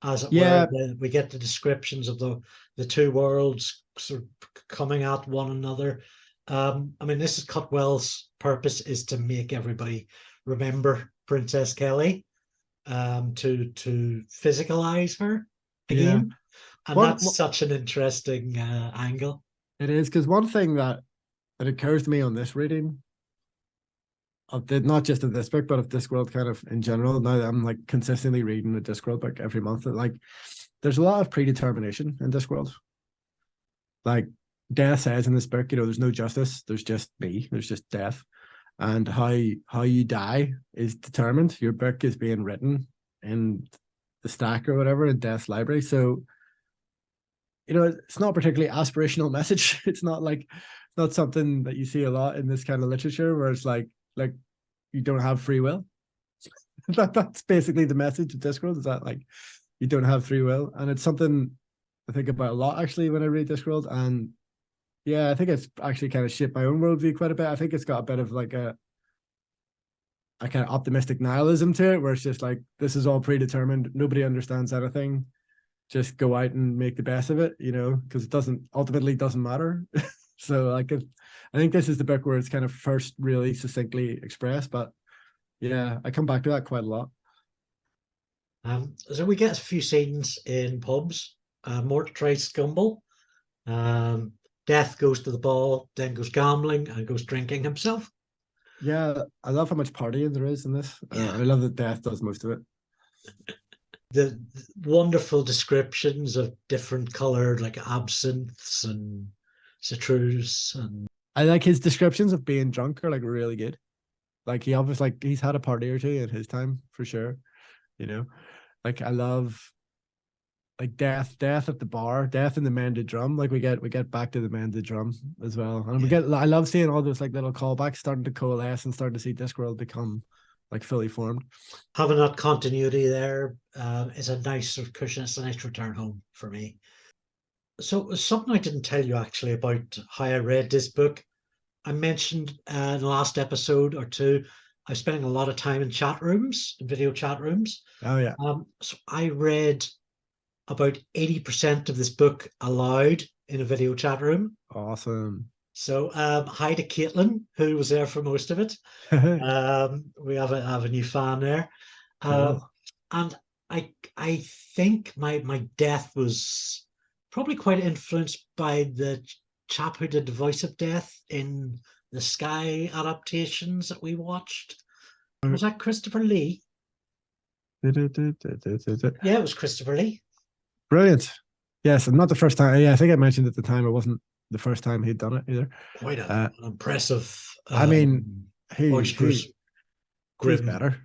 As it were, Yeah, we get the descriptions of the two worlds sort of coming at one another. I mean, this is Cutwell's purpose is to make everybody remember Princess Kelly, to physicalize her Yeah. again, and One, that's such an interesting angle. it is, because one thing that occurs to me on this reading of the, not just of this book, but of Discworld kind of in general, now that I'm like consistently reading a Discworld book every month, that like there's a lot of predetermination in Discworld. Like Death says in this book, you know, there's no justice, there's just me, there's just death. And how you die is determined. Your book is being written in the stack or whatever in Death's library. So, you know, it's not particularly aspirational message. It's not like not something that you see a lot in this kind of literature where it's like you don't have free will. That's basically the message of Discworld, is that like you don't have free will. And it's something I think about a lot actually when I read Discworld. And yeah, I think it's actually kind of shaped my own worldview quite a bit. I think it's got a bit of like a kind of optimistic nihilism to it, where it's just like, this is all predetermined. Nobody understands anything. Just go out and make the best of it, you know, because it doesn't matter. So like, I think this is the book where it's kind of first really succinctly expressed. But yeah, I come back to that quite a lot. So we get a few scenes in pubs. Mort tries Scumble. Death goes to the ball, then goes gambling and goes drinking himself. Yeah, I love how much partying there is in this. Yeah. And I love that Death does most of it. The wonderful descriptions of different colored, like absinthes and citrus, and I like his descriptions of being drunk are like really good. Like he obviously, like he's had a party or two in his time for sure. You know, like I love like death at the bar, Death in the mended drum. Like we get back to the mended drum as well, and we yeah. get. I love seeing all those like little callbacks starting to coalesce and starting to see Discworld become like fully formed. Having that continuity there is a nice sort of cushion. It's a nice return home for me. So something I didn't tell you actually about how I read this book. I mentioned in the last episode or two, I was spending a lot of time in chat rooms, video chat rooms. Oh yeah, So I read about 80% of this book aloud in a video chat room. awesome. So hi to Caitlin, who was there for most of it. We have a new fan there. Cool. And I think my death was probably quite influenced by the chap who did the voice of Death in the Sky adaptations that we watched. Was that Christopher Lee? Yeah, it was Christopher Lee. Brilliant. Yes, and not the first time. Yeah, I think I mentioned at the time it wasn't the first time he'd done it either. Quite an impressive, I mean, boisterous, he's grim, better.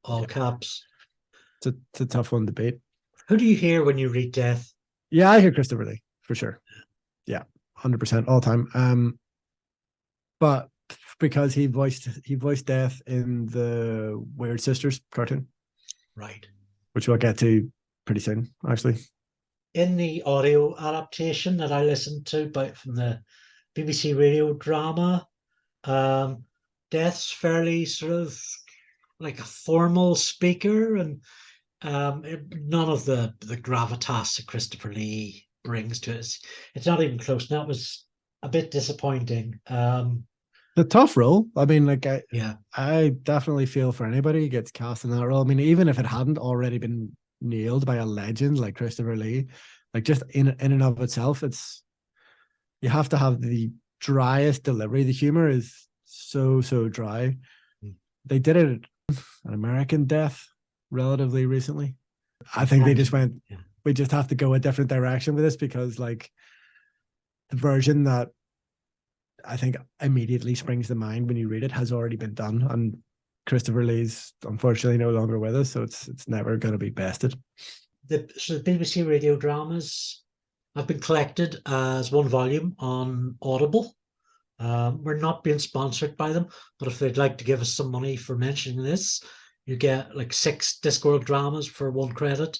all caps. It's a tough one to beat. Who do you hear when you read Death? Yeah, I hear Christopher Lee for sure. Yeah, 100% all time. But because he voiced Death in the Weird Sisters cartoon, Right. which we'll get to pretty soon, actually. In the audio adaptation that I listened to from the BBC radio drama, Death's fairly sort of like a formal speaker, and none of the gravitas that Christopher Lee brings to it. It's not even close. That was a bit disappointing. The tough role. I mean, like Yeah, I definitely feel for anybody who gets cast in that role. I mean, even if it hadn't already been nailed by a legend like Christopher Lee, like just in and of itself, you have to have the driest delivery. The humor is so dry. They did it an American Death relatively recently. I think they just went, yeah. we just have to go a different direction with this, because like the version that I think immediately springs to mind when you read it has already been done, and Christopher Lee's unfortunately no longer with us, so it's never going to be bested. So the BBC radio dramas have been collected as one volume on Audible. We're not being sponsored by them, but if they'd like to give us some money for mentioning this, you get like 6 Discworld dramas for 1 credit.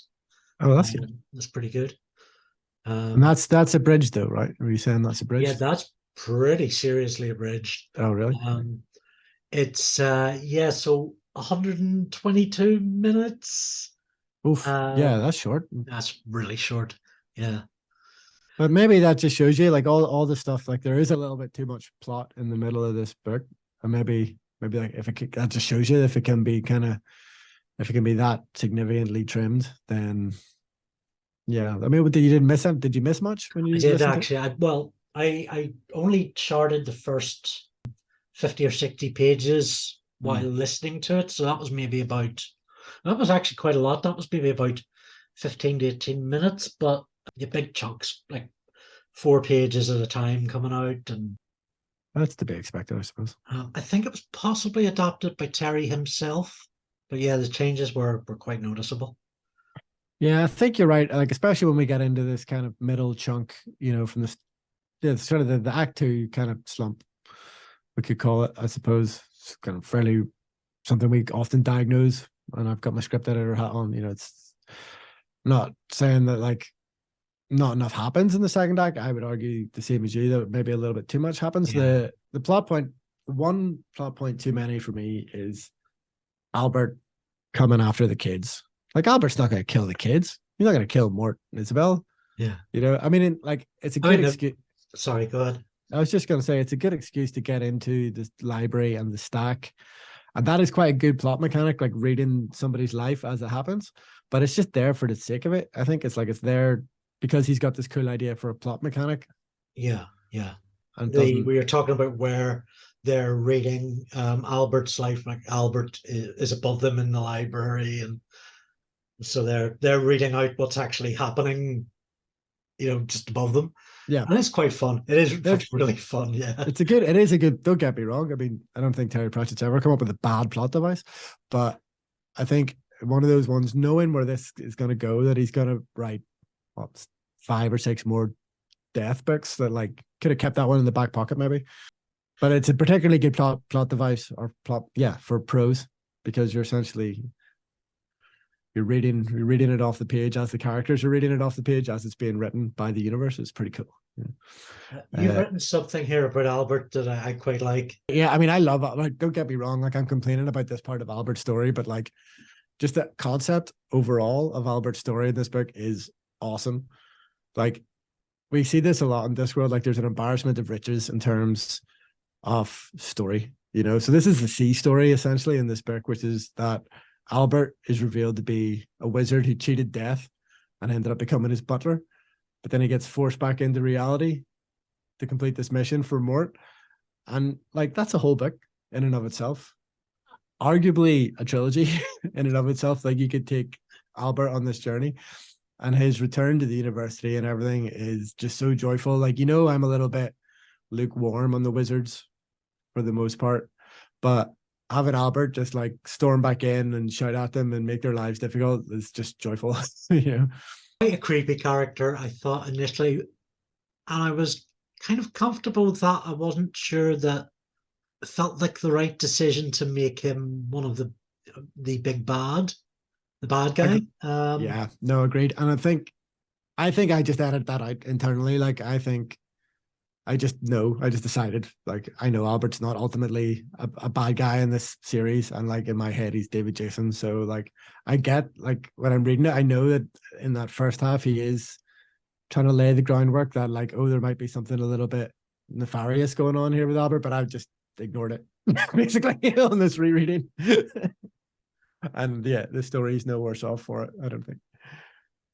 Oh, that's good. That's pretty good. And that's abridged though, right? Are you saying that's abridged? Yeah, that's pretty seriously abridged. Oh, really? It's so 122 minutes. Oof. Yeah, that's short. That's really short. Yeah. But maybe that just shows you like all the stuff, like there is a little bit too much plot in the middle of this book. And maybe like if that just shows you if it can be if it can be that significantly trimmed, then yeah. I mean, you didn't miss it? Did you miss much when I you did listened to it? actually. I only charted the first 50 or 60 pages while Mm. listening to it. So that was actually quite a lot. That was maybe about 15 to 18 minutes, but the big chunks, like 4 pages at a time coming out. And That's to be expected, I suppose. I think it was possibly adapted by Terry himself. But yeah, the changes were quite noticeable. Yeah, I think you're right. Like, especially when we get into this kind of middle chunk, from this, yeah, sort of the act two kind of slump, we could call it, I suppose. It's kind of fairly something we often diagnose. And I've got my script editor hat on. It's not saying that like not enough happens in the second act. I would argue the same as you that maybe a little bit too much happens. Yeah. The plot point, one plot point too many for me is Albert coming after the kids. Like Albert's not going to kill the kids. He's not going to kill Mort and Isabel. Yeah. I mean, like it's a I good mean, excuse. sorry, go ahead. I was just going to say it's a good excuse to get into the library and the stack, and that is quite a good plot mechanic, like reading somebody's life as it happens. But it's just there for the sake of it. I think it's like it's there because he's got this cool idea for a plot mechanic. Yeah, yeah. And doesn't. We were talking about where they're reading Albert's life, like Albert is above them in the library, and so they're reading out what's actually happening, just above them. Yeah, And it's quite fun. It is really fun. Yeah. it is a good, don't get me wrong. I mean, I don't think Terry Pratchett's ever come up with a bad plot device, but I think one of those ones, knowing where this is going to go, that he's going to write what, 5 or 6 more death books that like could have kept that one in the back pocket maybe. But it's a particularly good plot device or plot, yeah, for prose, because you're reading it off the page as the characters are reading it off the page as it's being written by the universe. It's pretty cool. Yeah. You've written something here about Albert that I quite like. Yeah, I mean, I love it. Like, don't get me wrong. Like, I'm complaining about this part of Albert's story, but like, just the concept overall of Albert's story in this book is awesome. Like, we see this a lot in Discworld. Like, there's an embarrassment of riches in terms of story. So this is the C story essentially in this book, which is that Albert is revealed to be a wizard who cheated death and ended up becoming his butler. But then he gets forced back into reality to complete this mission for Mort. And like, that's a whole book in and of itself. Arguably a trilogy in and of itself. Like, you could take Albert on this journey, and his return to the university and everything is just so joyful. Like, I'm a little bit lukewarm on the wizards for the most part, but having Albert just like storm back in and shout at them and make their lives difficult is just joyful. Quite a creepy character, I thought initially, and I was kind of comfortable with that. I wasn't sure that it felt like the right decision to make him one of the big the bad guy. Yeah, no, agreed. And I think I just edited that out internally. Like, I just decided, like, I know Albert's not ultimately a bad guy in this series, and like in my head he's David Jason. So like, I get, like, when I'm reading it, I know that in that first half he is trying to lay the groundwork that like, oh, there might be something a little bit nefarious going on here with Albert, but I've just ignored it basically on this rereading. And yeah, the story is no worse off for it, I don't think.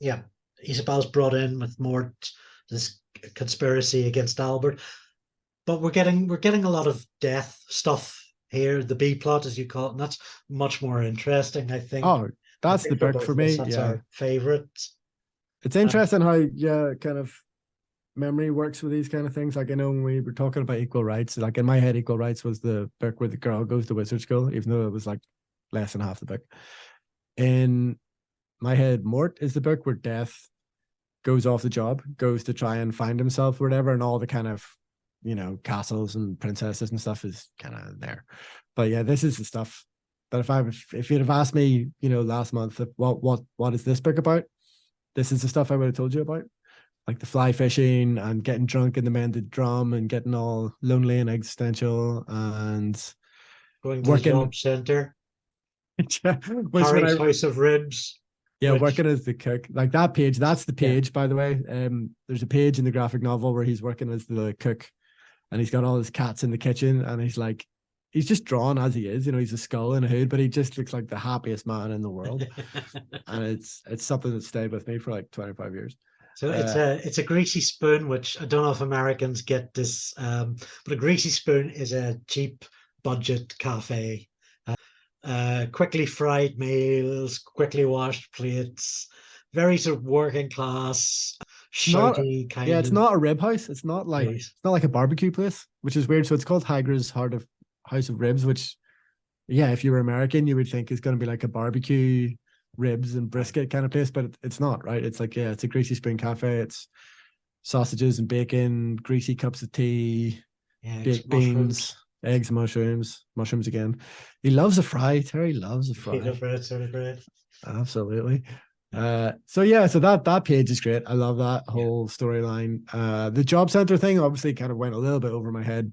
Yeah, Isabel's brought in with more this conspiracy against Albert, but we're getting a lot of death stuff here, the B plot as you call it, and that's much more interesting, I think. Oh, that's the book for me. That's yeah, our favorite. It's interesting how kind of memory works with these kind of things. Like, I know when we were talking about equal rights, like in my head, equal rights was the book where the girl goes to wizard school, even though it was like less than half the book. In my head, Mort is the book where Death goes off the job, goes to try and find himself or whatever, and all the kind of, castles and princesses and stuff is kind of there. But yeah, this is the stuff that if you'd have asked me, last month, what is this book about? This is the stuff I would have told you about. Like the fly fishing and getting drunk in the mended drum and getting all lonely and existential and going to working the job center. Which Harry's House of Ribs. Yeah, which working as the cook. Like that page, that's the yeah. page, by the way. There's a page in the graphic novel where he's working as the cook and he's got all his cats in the kitchen and he's just drawn as he is, he's a skull and a hood, but he just looks like the happiest man in the world. And it's something that stayed with me for like 25 years. So it's a greasy spoon, which I don't know if Americans get this, but a greasy spoon is a cheap budget cafe. Quickly fried meals, quickly washed plates, very sort of working class, It's not, shouty yeah, kind it's of not a rib house. It's not like a barbecue place, which is weird. So it's called Hygra's House of Ribs, which, yeah, if you were American, you would think is going to be like a barbecue, ribs and brisket kind of place, but it's not, right? It's like, yeah, it's a greasy spoon cafe. It's sausages and bacon, greasy cups of tea, baked beans, eggs, mushrooms again. He loves a fry. Terry loves a fry. Soda bread. Absolutely. So yeah, so that page is great. I love that whole storyline. The job center thing obviously kind of went a little bit over my head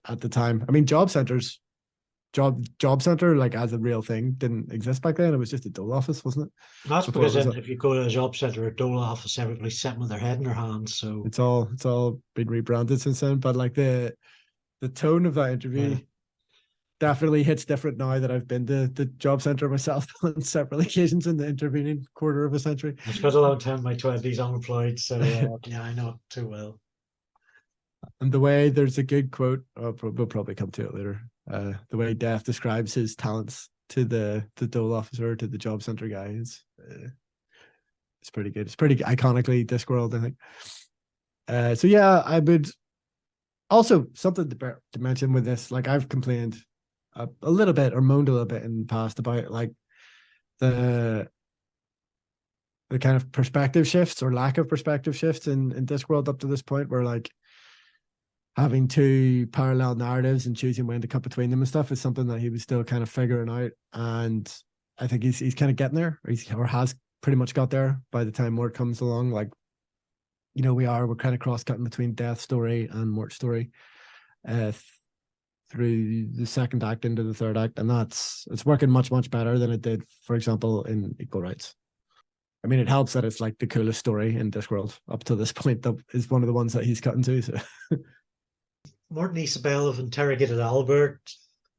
at the time. I mean, job center, like as a real thing, didn't exist back then. It was just a dole office, wasn't it? That's Before because then if you go to a job centre or a dole office, everybody's sitting with their head in their hands. So it's all been rebranded since then. But like the tone of that interview definitely hits different now that I've been to the job center myself on several occasions in the intervening quarter of a century. I spent a long time in my 20s unemployed, so yeah, I know it too well. And the way there's a good quote, we'll probably come to it later. The way Death describes his talents to the dole officer, to the job center guy, it's pretty good. It's pretty iconically Discworld, I think. So yeah, I would also something to mention with this. Like I've complained a little bit or moaned a little bit in the past about like the kind of perspective shifts or lack of perspective shifts in Discworld up to this point, where like having two parallel narratives and choosing when to cut between them and stuff is something that he was still kind of figuring out. And I think he's kind of getting there, or has pretty much got there by the time Mort comes along. Like, we're kind of cross-cutting between Death's story and Mort's story through the second act into the third act. And it's working much, much better than it did, for example, in Equal Rights. I mean, it helps that it's like the coolest story in Discworld up to this point. That is one of the ones that he's cutting to. So. Mort and Isabel have interrogated Albert.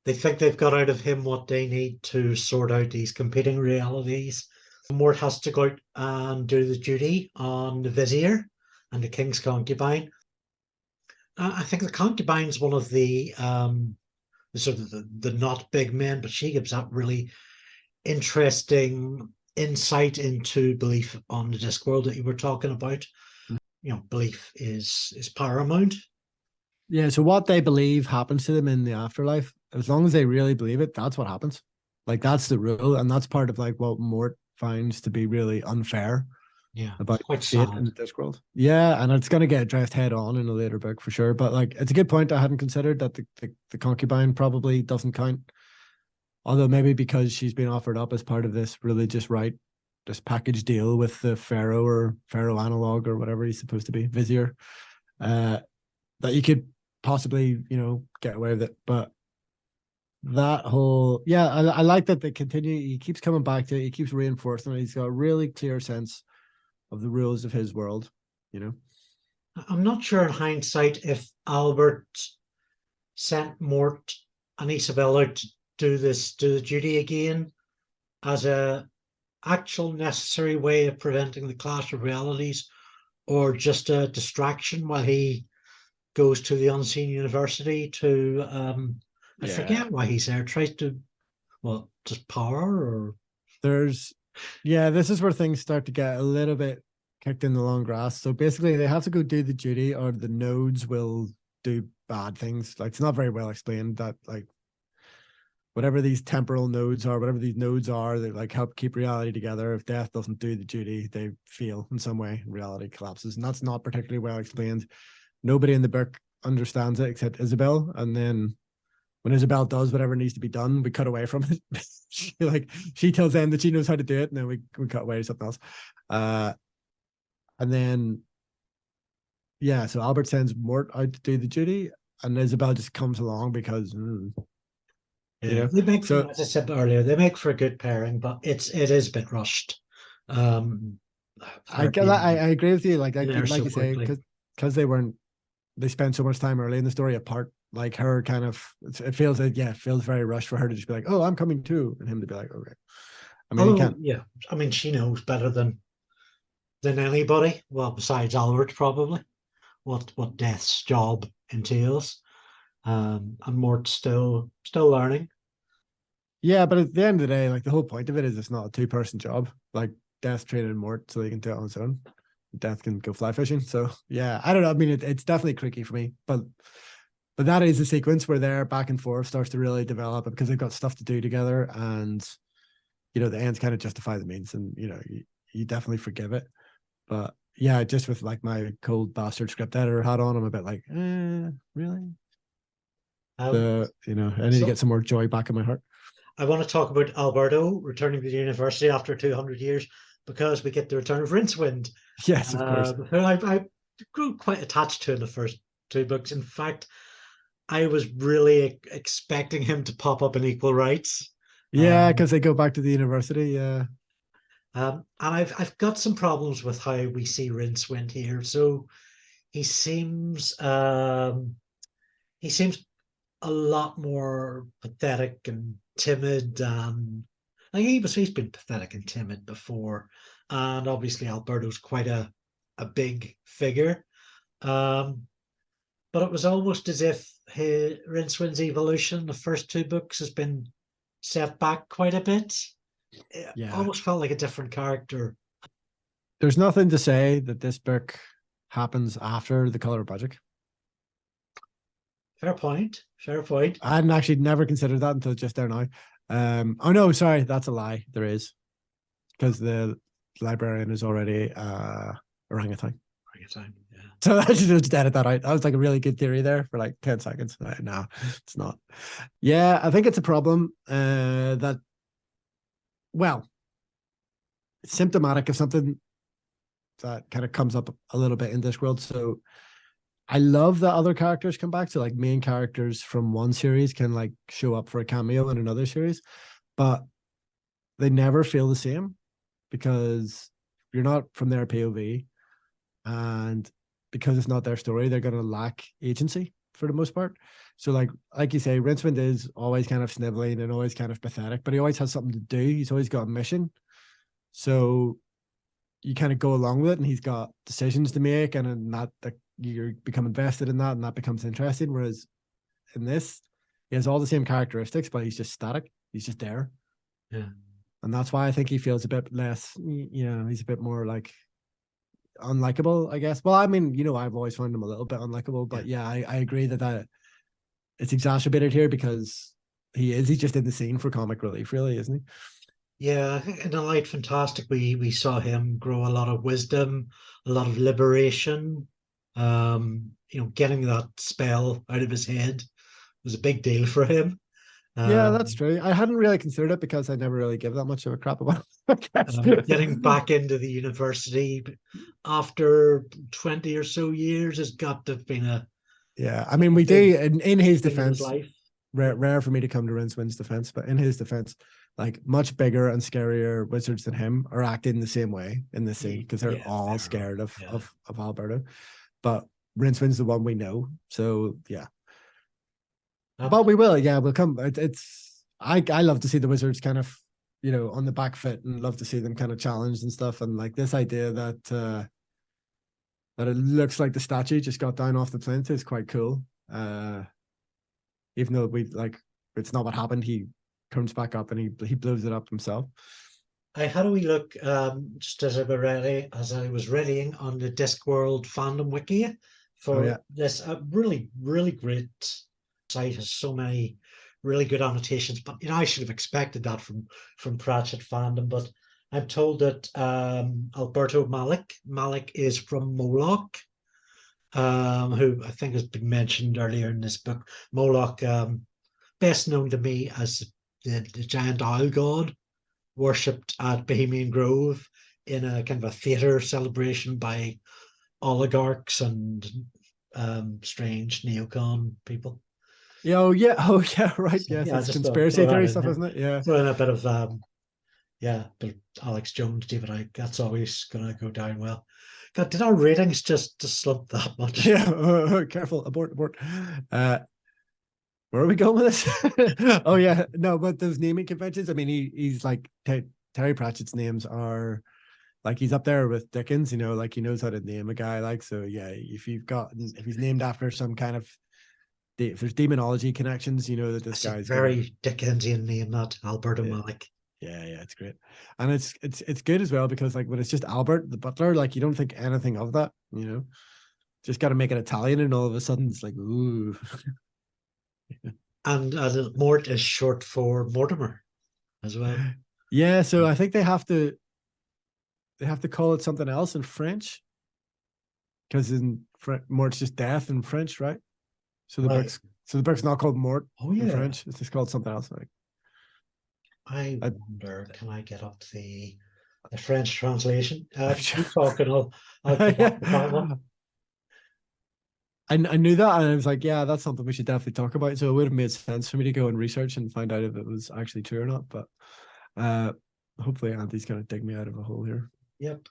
They think they've got out of him what they need to sort out these competing realities. Mort has to go out and do the duty on the Vizier and the King's concubine. I think the concubine is one of the sort of the not big men, but she gives that really interesting insight into belief on the Discworld that you were talking about. Belief is paramount. Yeah, so what they believe happens to them in the afterlife, as long as they really believe it, that's what happens. Like that's the rule, and that's part of like what Mort finds to be really unfair. Yeah, about quite fate sad. in Discworld. Yeah, and it's going to get addressed head on in a later book for sure. But like, it's a good point I hadn't considered, that the concubine probably doesn't count. Although maybe because she's been offered up as part of this religious rite, this package deal with the pharaoh or pharaoh analog or whatever he's supposed to be, vizier, that you could possibly get away with it. But that whole I like that they continue. He keeps coming back to it. He keeps reinforcing it. He's got a really clear sense of the rules of his world. I'm not sure in hindsight if Albert sent Mort and Isabel out to do the duty again as a actual necessary way of preventing the clash of realities, or just a distraction while he goes to the unseen university to I forget why he's there. Tries to just power, or this is where things start to get a little bit kicked in the long grass. So basically they have to go do the duty, or the nodes will do bad things. Like, it's not very well explained that like whatever these temporal nodes are, whatever these nodes are, they like help keep reality together. If Death doesn't do the duty, they fail in some way, reality collapses. And that's not particularly well explained. Nobody in the book understands it except Isabel. And then when Isabel does whatever needs to be done, we cut away from it. she tells them that she knows how to do it, and then we cut away to something else. And then so Albert sends Mort out to do the duty, and Isabel just comes along because they make, as I said earlier, they make for a good pairing, but it is a bit rushed. Um, I agree with you. Like so you say, quickly. because they spend so much time early in the story apart. Like her kind of, it feels like, yeah, it feels very rushed for her to just be like, oh, I'm coming too, and him to be like, okay. I mean, he Oh can't. yeah, I mean she knows better than anybody. Well, besides Albert, probably what Death's job entails. And Mort's still learning. Yeah, but at the end of the day, like the whole point of it is it's not a two-person job. Like Death trained Mort so he can do it on his own. Death can go fly fishing. So yeah, I don't know. I mean, it's definitely tricky for me, but that is the sequence where their back and forth starts to really develop because they've got stuff to do together, and the ends kind of justify the means, and you definitely forgive it. But yeah, just with like my cold bastard script editor hat on, I'm a bit like, really? Um, So I need to so get some more joy back in my heart. I want to talk about Alberto returning to the university after 200 years because we get the return of Rincewind, Yes, of course. who I grew quite attached to in the first two books. In fact, I was really expecting him to pop up in Equal Rights. Yeah, Um, because they go back to the university. Yeah. and I've got some problems with how we see Rincewind here. So he seems um, he seems a lot more pathetic and timid. Like he's been pathetic and timid before, and obviously Alberto's quite a big figure. Um, but it was almost as if Rincewind's evolution, the first two books, has been set back quite a bit. It Yeah. almost felt like a different character. There's nothing to say that this book happens after The Color of Magic. Fair point. Fair point. I hadn't actually never considered that until just there now. Oh no, sorry, that's a lie. There is, because the librarian is already orangutan. Time. Yeah. So I should just edit that out. That was like a really good theory there for like 10 seconds. No, it's not. Yeah, I think it's a problem that, well, it's symptomatic of something that kind of comes up a little bit in Discworld. So I love that other characters come back. So like main characters from one series can like show up for a cameo in another series, but they never feel the same because you're not from their POV, and because it's not their story, they're going to lack agency for the most part. So like you say, Rincewind is always kind of sniveling and always kind of pathetic, but he always has something to do. He's always got a mission. So you kind of go along with it, and he's got decisions to make, and that you become invested in that, and that becomes interesting. Whereas in this, he has all the same characteristics, but he's just static. He's just there. Yeah. And that's why I think he feels a bit less, he's a bit more like unlikable, I guess. Well, I mean, I've always found him a little bit unlikable, but yeah, I agree that it's exacerbated here because he's just in the scene for comic relief, really, isn't he? Yeah, I think in the Light Fantastic, we saw him grow a lot of wisdom, a lot of liberation. Getting that spell out of his head was a big deal for him. Yeah, that's Um, true. I hadn't really considered it because I never really give that much of a crap about it, I guess. getting back into the university after 20 or so years has got to have been Yeah, I mean, a we big do in his thing in his defense. life. Rare for me to come to Rincewind's defense, but in his defense, like much bigger and scarier wizards than him are acting the same way in this scene because they're Yeah, all scared of yeah. Alberto. But Rincewind's the one we know, so yeah. Um, But we will, yeah, we'll come. I love to see the wizards kind of on the back foot, and love to see them kind of challenged and stuff. And like this idea that it looks like the statue just got down off the plinth is quite cool. Even though it's not what happened, he comes back up and he blows it up himself. I had a wee look just as I was readying on the Discworld fandom wiki Oh for yeah. this really, really great site. Has so many really good annotations, but I should have expected that from Pratchett fandom. But I'm told that Alberto Malik is from Moloch, who I think has been mentioned earlier in this book. Moloch, best known to me as the giant owl god, worshipped at Bohemian Grove in a kind of a theatre celebration by oligarchs and strange neocon people. Yeah, oh yeah, oh yeah, right. So Yes, yeah, I it's just conspiracy throw that theory in stuff, there. isn't it? Yeah. Throw in a bit of Yeah, but Alex Jones, David Icke, that's always gonna go down well. God, did our ratings just slump that much? Yeah, careful, abort, abort. Where are we going with this? Oh yeah, no, but those naming conventions. I mean, he's like Terry Pratchett's names are like he's up there with Dickens. You know, like he knows how to name a guy. Like so, yeah. If he's named after some kind of if there's demonology connections, you know that this That's a guy's gonna. very Dickensian name, that Alberto Yeah, Malik. yeah, it's great, and it's good as well because like when it's just Albert the butler, like you don't think anything of that. You know, just got to make it Italian, and all of a sudden it's like ooh. And Mort is short for Mortimer as well. Yeah, so I think they have to call it something else in French because in Mort's just death in French, right? So Right. the book's not called Mort Oh in yeah. French. It's just called something else. Like I I, wonder, can I get up the French translation? I'm sure. Keep talking. I'll come back to that one. Yeah. I knew that, and I was like, yeah, that's something we should definitely talk about. So it would have made sense for me to go and research and find out if it was actually true or not. But uh, hopefully, Andy's going to dig me out of a hole here. Yep.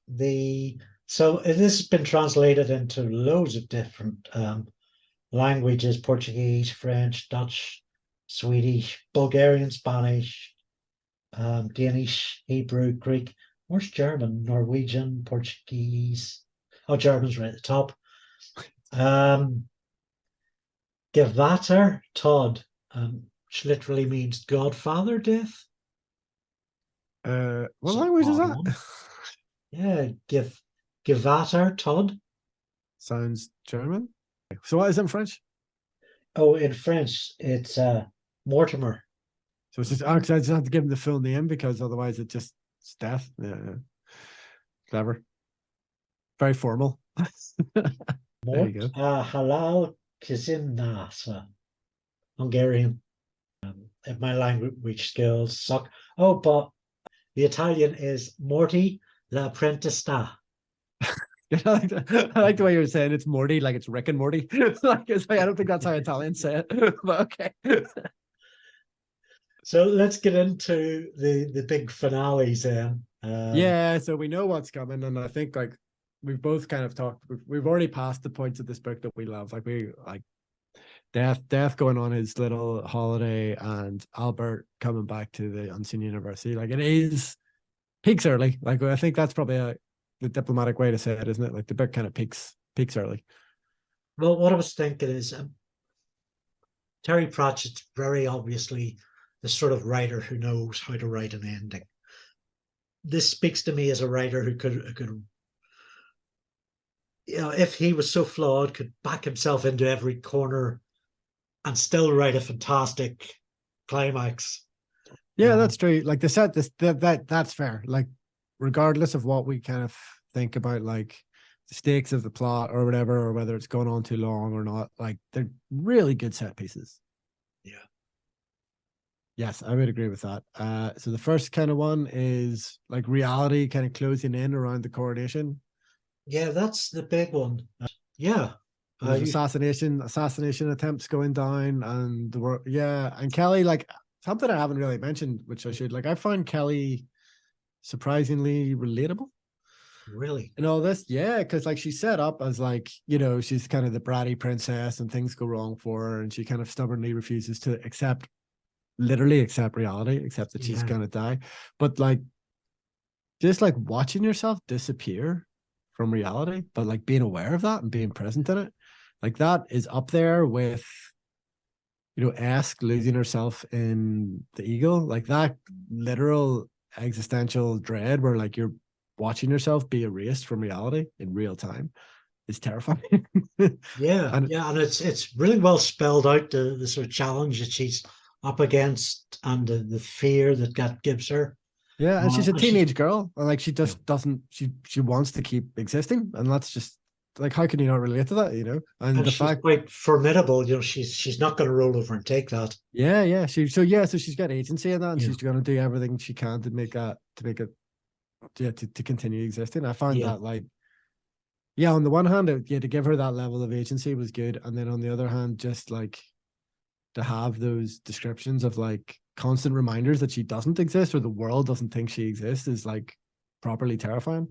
So this has been translated into loads of different languages: Portuguese, French, Dutch, Swedish, Bulgarian, Spanish, Danish, Hebrew, Greek. Where's German? Norwegian, Portuguese. Oh, German's right at the top. Gevatter Todd, which literally means Godfather Death. What It's an language is odd that? one. Yeah, Gevatter Todd. Sounds German. So what is it in French? Oh, in French, it's Mortimer. So it's just I just have to give him the full name because otherwise it's death. Yeah. Clever. Very formal. There you Mort go. Halal Kizinasa. Hungarian. If my language skills suck. Oh, but the Italian is Morty l'apprentista. I like the way you're saying it's Morty, like it's Rick and Morty. Like, I don't think that's how Italians say it, but okay. So let's get into the big finales then. Yeah, so we know what's coming, and I think like we've both kind of talked. We've already passed the points of this book that we love. Like we like death going on his little holiday, and Albert coming back to the Unseen University. Like it is peaks early. Like I think that's probably the diplomatic way to say it, isn't it? Like the book kind of peaks early. Well, what I was thinking is Terry Pratchett's very obviously the sort of writer who knows how to write an ending. This speaks to me as a writer who could if he was so flawed, could back himself into every corner and still write a fantastic climax. Yeah, that's true. Like the set, that's fair. Like regardless of what we kind of think about, like the stakes of the plot or whatever, or whether it's going on too long or not, like they're really good set pieces. Yeah. Yes, I would agree with that. So the first kind of one is like reality kind of closing in around the coronation. Yeah, that's the big one. Yeah. There's assassination attempts going down, and the work. Yeah, and Kelly, like something I haven't really mentioned, which I should. Like I find Kelly surprisingly relatable Really? and all this. Yeah, because like she's set up as like, you know, she's kind of the bratty princess and things go wrong for her, and she kind of stubbornly refuses to literally accept reality, accept that she's gonna die. But like just like watching yourself disappear from reality, but like being aware of that and being present in it, like that is up there with, you know, Esk losing herself in the Eagle, like that literal existential dread where like you're watching yourself be erased from reality in real time is terrifying. Yeah, And yeah, and it's really well spelled out the sort of challenge that she's up against and the fear that that gives her. yeah, and she's a And she's teenage girl, and like she yeah, just doesn't she wants to keep existing, and that's just like how can you not relate to that, you know? And and the she's fact quite formidable. She's not going to roll over and take that. yeah, so she's got agency in that, and Yeah, she's going to do everything she can to make it yeah to continue existing. I found yeah, that like yeah, on the one hand, yeah, to give her that level of agency was good, and then on the other hand, just like to have those descriptions of like constant reminders that she doesn't exist or the world doesn't think she exists is like properly terrifying.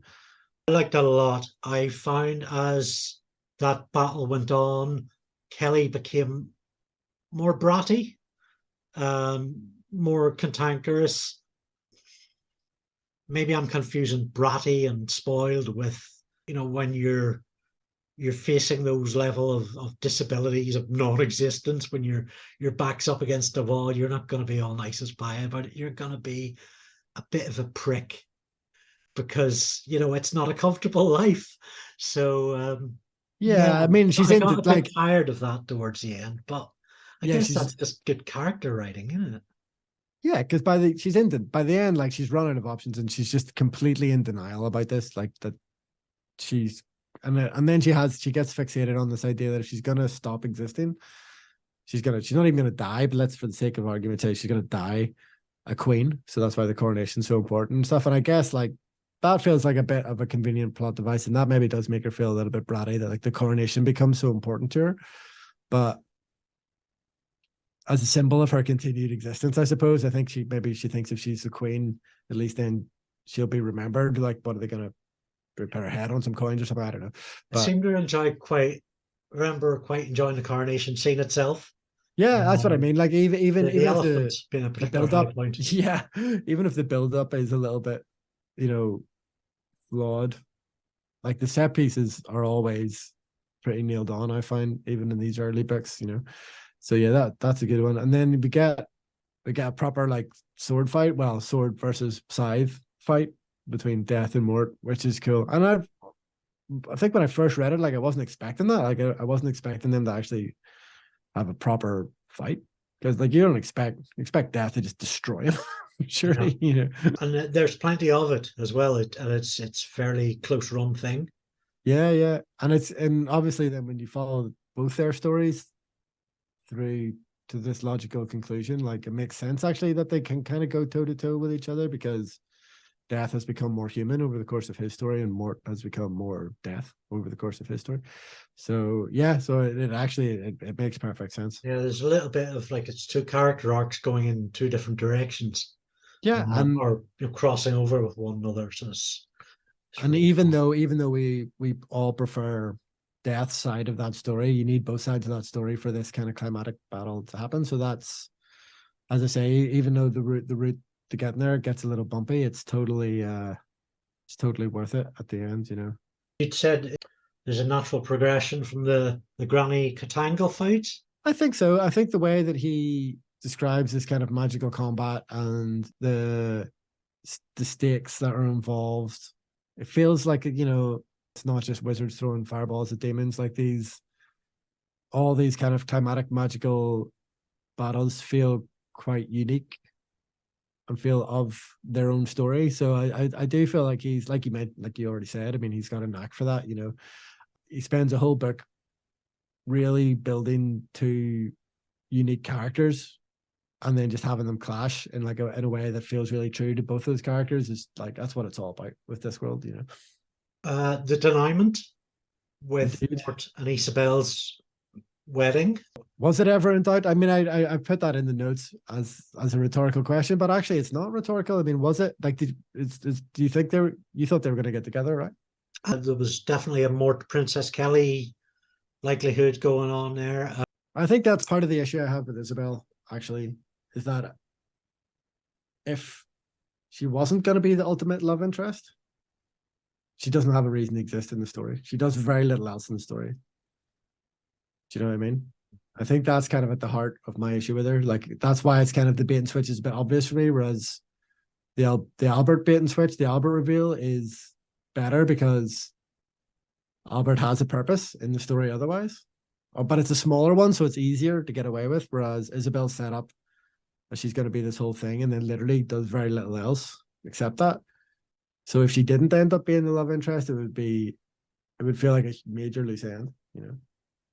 I liked that a lot. I found as that battle went on, Kelly became more bratty, more cantankerous. Maybe I'm confusing bratty and spoiled with, when you're facing those level of disabilities of non-existence, when your back's up against the wall, you're not going to be all nice as pie about it. You're going to be a bit of a prick because it's not a comfortable life. So Yeah, I mean, she's I into got a like, bit tired of that towards the end, but I yeah, guess she's that's just good character writing, isn't it? yeah, because by the end, like she's run out of options and she's just completely in denial about this, like that she's and then she gets fixated on this idea that if she's gonna stop existing, she's not even gonna die, but let's for the sake of argument say she's gonna die a queen. So that's why the coronation's so important and stuff. And I guess like that feels like a bit of a convenient plot device, and that maybe does make her feel a little bit bratty that like the coronation becomes so important to her. But as a symbol of her continued existence, I suppose. I think she thinks if she's the queen, at least then she'll be remembered. Like, what are they gonna put her head on some coins or something? I don't know. I But seem to remember quite enjoying the coronation scene itself. yeah, that's what I Um, mean. Like the even if elephant being a the particular build high up, point. yeah, even if the build up is a little bit, flawed, like the set pieces are always pretty nailed on, I find, even in these early books. So yeah, that's a good one. And then we get a proper like sword fight, well, sword versus scythe fight between Death and Mort, which is cool. And I think when I first read it, like I wasn't expecting that. Like I wasn't expecting them to actually have a proper fight, because like you don't expect Death to just destroy him. Surely, And there's plenty of it as well. It's fairly close run thing. Yeah. And obviously then when you follow both their stories through to this logical conclusion, like it makes sense actually that they can kind of go toe to toe with each other, because Death has become more human over the course of his story, and Mort has become more Death over the course of his story. So yeah, so it actually it makes perfect sense. Yeah, there's a little bit of like it's two character arcs going in two different directions, Yeah, and or crossing over with one another. So it's and really cool. even though we all prefer Death's side of that story, you need both sides of that story for this kind of climatic battle to happen. So that's, as I say, even though the route to getting there gets a little bumpy, it's totally worth it at the end. You'd said there's a natural progression from the Granny Katangle fight. I think so. I think the way that he describes this kind of magical combat and the stakes that are involved, it feels like it's not just wizards throwing fireballs at demons. Like all these kind of climatic magical battles feel quite unique and feel of their own story. So I do feel like he's, like you already said, I mean, he's got a knack for that. He spends a whole book really building two unique characters and then just having them clash in in a way that feels really true to both those characters. Is like, that's what it's all about with Discworld. The denouement with Indeed. Mort and Isabel's wedding. Was it ever in doubt? I mean, I put that in the notes as a rhetorical question, but actually it's not rhetorical. I mean, was it like, do you think you thought they were going to get together, right? There was definitely a Mort Princess Kelly likelihood going on there. I think that's part of the issue I have with Isabel, actually, is that if she wasn't going to be the ultimate love interest, she doesn't have a reason to exist in the story. She does very little else in the story. Do you know what I mean? I think that's kind of at the heart of my issue with her. Like, that's why it's kind of the bait and switch is a bit obvious for me, whereas the Albert bait and switch, the Albert reveal is better because Albert has a purpose in the story otherwise. But it's a smaller one, so it's easier to get away with, whereas Isabel's set up that she's going to be this whole thing and then literally does very little else except that. So if she didn't end up being the love interest, it would feel like a major loose end.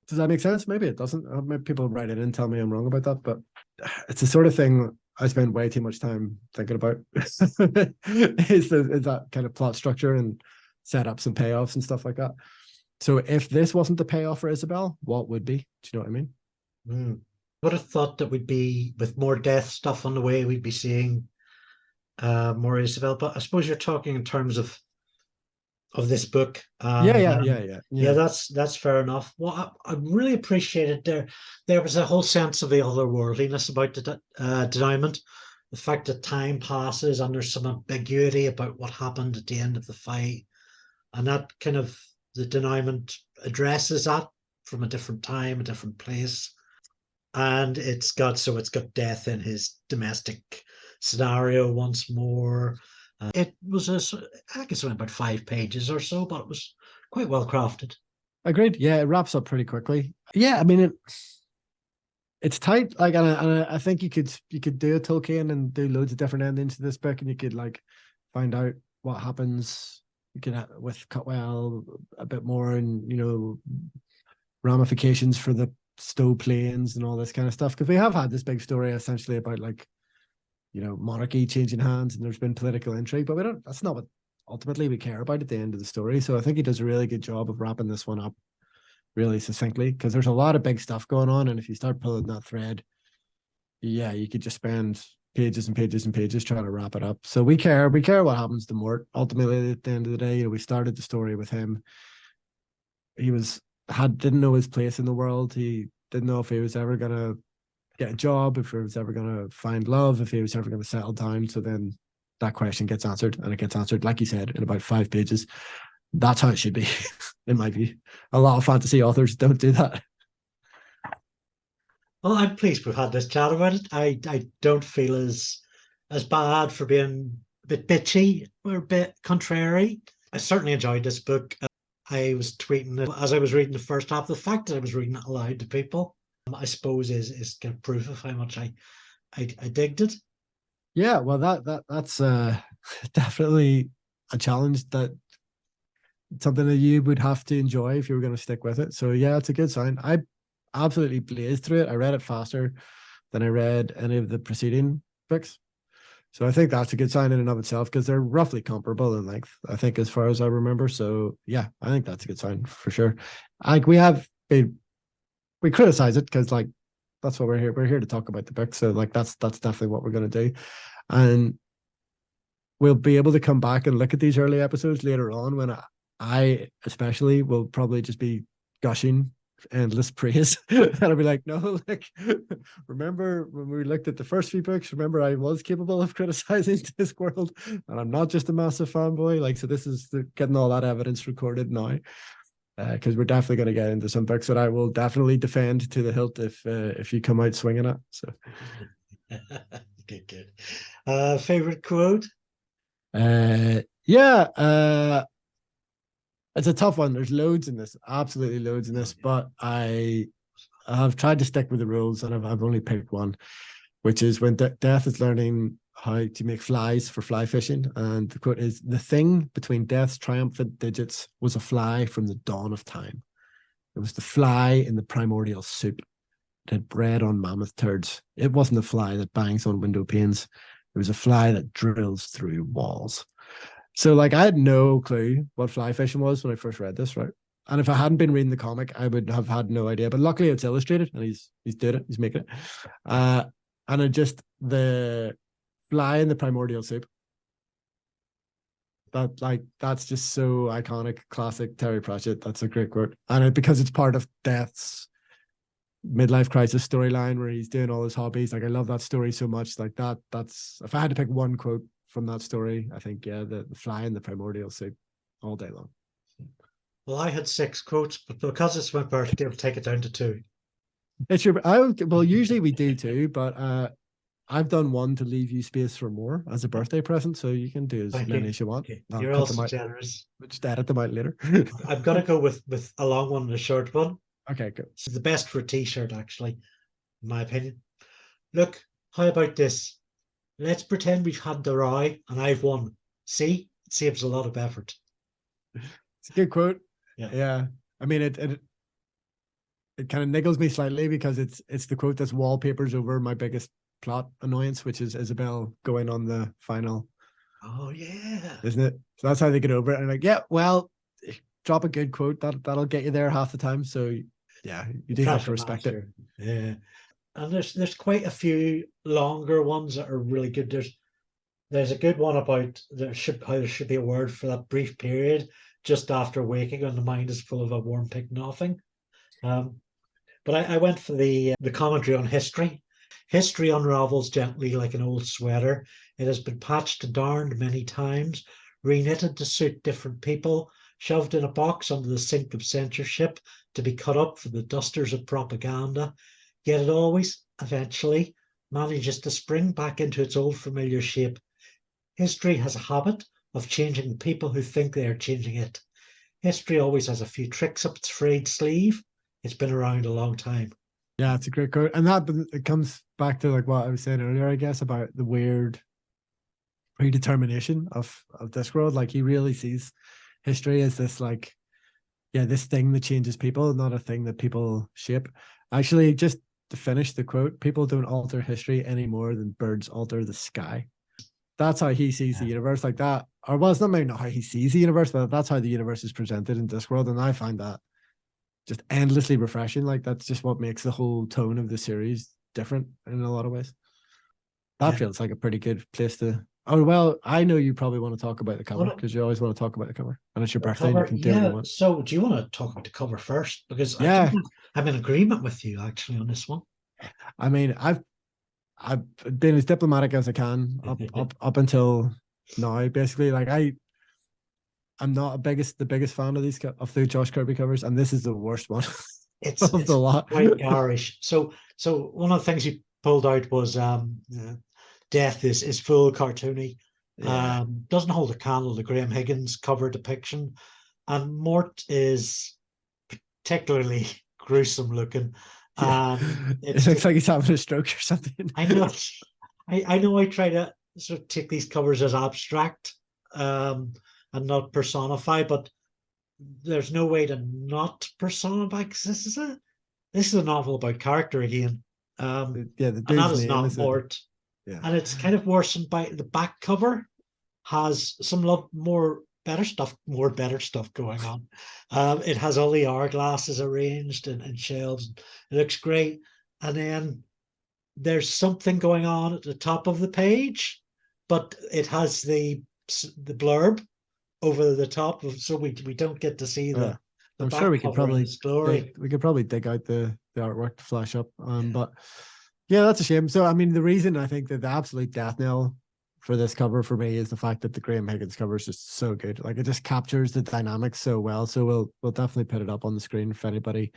Does that make sense? Maybe it doesn't. Maybe people write it in and tell me I'm wrong about that, but it's the sort of thing I spend way too much time thinking about. is that kind of plot structure and setups and payoffs and stuff like that. So if this wasn't the payoff for Isabel, what would be? Do you know what I mean? Would have thought that we'd be with more death stuff on the way. We'd be seeing more Isabel, but I suppose you're talking in terms of this book. Yeah. That's fair enough. What I really appreciated there was a whole sense of the otherworldliness about the denouement, the fact that time passes and there's some ambiguity about what happened at the end of the fight, and that kind of the denouement addresses that from a different time, a different place, and it's got death in his domestic scenario once more. It was I guess about 5 pages or so, but it was quite well crafted. Agreed. Yeah, it wraps up pretty quickly. Yeah, I mean it's tight. Like, and I think you could do a Tolkien and do loads of different endings to this book, and you could like find out what happens. You could with Cutwell a bit more, and ramifications for the Stowe planes and all this kind of stuff, because we have had this big story essentially about like monarchy changing hands, and there's been political intrigue, but that's not what ultimately we care about at the end of the story. So I think he does a really good job of wrapping this one up really succinctly, because there's a lot of big stuff going on, and if you start pulling that thread, yeah, you could just spend pages and pages and pages trying to wrap it up. So we care what happens to Mort. Ultimately, at the end of the day, we started the story with him. He didn't know his place in the world. He didn't know if he was ever gonna get a job, if he was ever going to find love, if he was ever going to settle down. So then that question gets answered, and it gets answered, like you said, in about 5 pages. That's how it should be, in my view. A lot of fantasy authors don't do that. Well, I'm pleased we've had this chat about it. I don't feel as bad for being a bit bitchy or a bit contrary. I certainly enjoyed this book. I was tweeting it as I was reading the first half. The fact that I was reading it aloud to people, I suppose, is kind of proof of how much I digged it. Yeah, well, that's definitely a challenge, that something that you would have to enjoy if you were going to stick with it. So yeah, it's a good sign. I absolutely blazed through it. I read it faster than I read any of the preceding books. So I think that's a good sign in and of itself, because they're roughly comparable in length, I think, as far as I remember. So yeah, I think that's a good sign for sure. Like, we criticize it because like that's what we're here. We're here to talk about the book. So like that's definitely what we're going to do. And we'll be able to come back and look at these early episodes later on, when I especially will probably just be gushing endless praise. And I'll be like, no, like, remember when we looked at the first few books, remember I was capable of criticizing Discworld, and I'm not just a massive fanboy. Like, so this is getting all that evidence recorded now. Because we're definitely going to get into some books that I will definitely defend to the hilt if you come out swinging it. So, good. Favorite quote? It's a tough one. There's loads in this, absolutely loads in this, but I have tried to stick with the rules, and I've only picked one, which is when Death is learning how to make flies for fly fishing. And the quote is, "The thing between Death's triumphant digits was a fly from the dawn of time. It was the fly in the primordial soup. It had bred on mammoth turds. It wasn't a fly that bangs on window panes. It was a fly that drills through walls." So like, I had no clue what fly fishing was when I first read this, right? And if I hadn't been reading the comic, I would have had no idea. But luckily it's illustrated, and he's doing it. He's making it. And it just, the fly in the primordial soup, that's just so iconic, classic Terry Pratchett. That's a great quote. And because it's part of Death's midlife crisis storyline where he's doing all his hobbies. Like, I love that story so much. Like that's, if I had to pick one quote from that story, I think, yeah, the fly in the primordial soup all day long. Well, I had 6 quotes, but because it's my birthday, I'll take it down to 2. It's your, well, usually we do too, but I've done one to leave you space for more as a birthday present, so you can do as many as you want. Okay. You're also generous. Just edit them out later. I've got to go with a long one and a short one. Okay, good. It's the best for a t-shirt, actually, in my opinion. Look, how about this? Let's pretend we've had the rye and I've won. See? It saves a lot of effort. It's a good quote. Yeah. I mean, it kind of niggles me slightly, because it's the quote that's wallpapers over my biggest plot annoyance, which is Isabel going on the final. Oh yeah. Isn't it? So that's how they get over it. And like, yeah, well, drop a good quote. That'll get you there half the time. So yeah, you do have to respect it. Yeah. and there's quite a few longer ones that are really good. There's a good one about how there should be a word for that brief period just after waking when the mind is full of a warm pig nothing. But I went for the commentary on history. History unravels gently like an old sweater. It has been patched and darned many times, reknitted to suit different people, shoved in a box under the sink of censorship to be cut up for the dusters of propaganda. Yet it always, eventually, manages to spring back into its old familiar shape. History has a habit of changing the people who think they are changing it. History always has a few tricks up its frayed sleeve. It's been around a long time. Yeah, it's a great quote. And that it comes back to like what I was saying earlier, I guess, about the weird predetermination of Discworld. Like he really sees history as this like, yeah, this thing that changes people, not a thing that people shape. Actually, just to finish the quote, people don't alter history any more than birds alter the sky. That's how he sees the universe, like that. Or well, it's not maybe not how he sees the universe, but that's how the universe is presented in Discworld. And I find that just endlessly refreshing. Like that's just what makes the whole tone of the series different in a lot of ways. That feels like a pretty good place to. Oh well, I know you probably want to talk about the cover because you always want to talk about the cover, and it's your birthday. And you can do what you want. So, do you want to talk about the cover first? Because yeah, I'm in agreement with you actually on this one. I mean, I've been as diplomatic as I can up until now. Basically, like I'm not the biggest fan of the Josh Kirby covers, and this is the worst one. It's a lot. Quite garish. So one of the things you pulled out was Death is full cartoony. Yeah. Doesn't hold a candle to Graham Higgins' cover depiction, and Mort is particularly gruesome looking. It looks like he's having a stroke or something. I know. I know. I try to sort of take these covers as abstract and not personify, but there's no way to not personify because this is a novel about character again. Yeah, the and that is name not Mort. Yeah. And it's kind of worsened by the back cover has some more better stuff going on. It has all the hourglasses arranged in shelves. It looks great. And then there's something going on at the top of the page, but it has the blurb over the top of, so we don't get to see the I'm sure we could probably dig out the artwork to flash up. But yeah, that's a shame. So I mean, the reason I think that the absolute death knell for this cover for me is the fact that the Graham Higgins cover is just so good. Like it just captures the dynamics so well. So we'll definitely put it up on the screen if anybody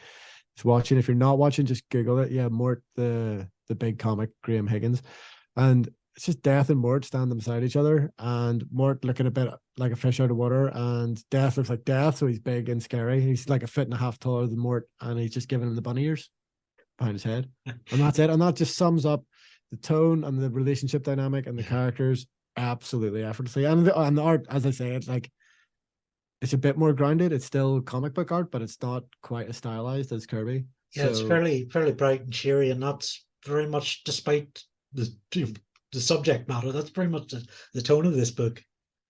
is watching. If you're not watching, just Google it. Yeah, Mort, the big comic Graham Higgins, and it's just Death and Mort standing beside each other, and Mort looking a bit like a fish out of water, and Death looks like Death, so he's big and scary. He's like a foot and a half taller than Mort, and he's just giving him the bunny ears behind his head, and that's it. And that just sums up the tone and the relationship dynamic and the characters absolutely effortlessly. And the art, as I say, it's a bit more grounded. It's still comic book art, but it's not quite as stylized as Kirby. Yeah, so, it's fairly bright and cheery, and that's very much despite the subject matter. That's pretty much the tone of this book.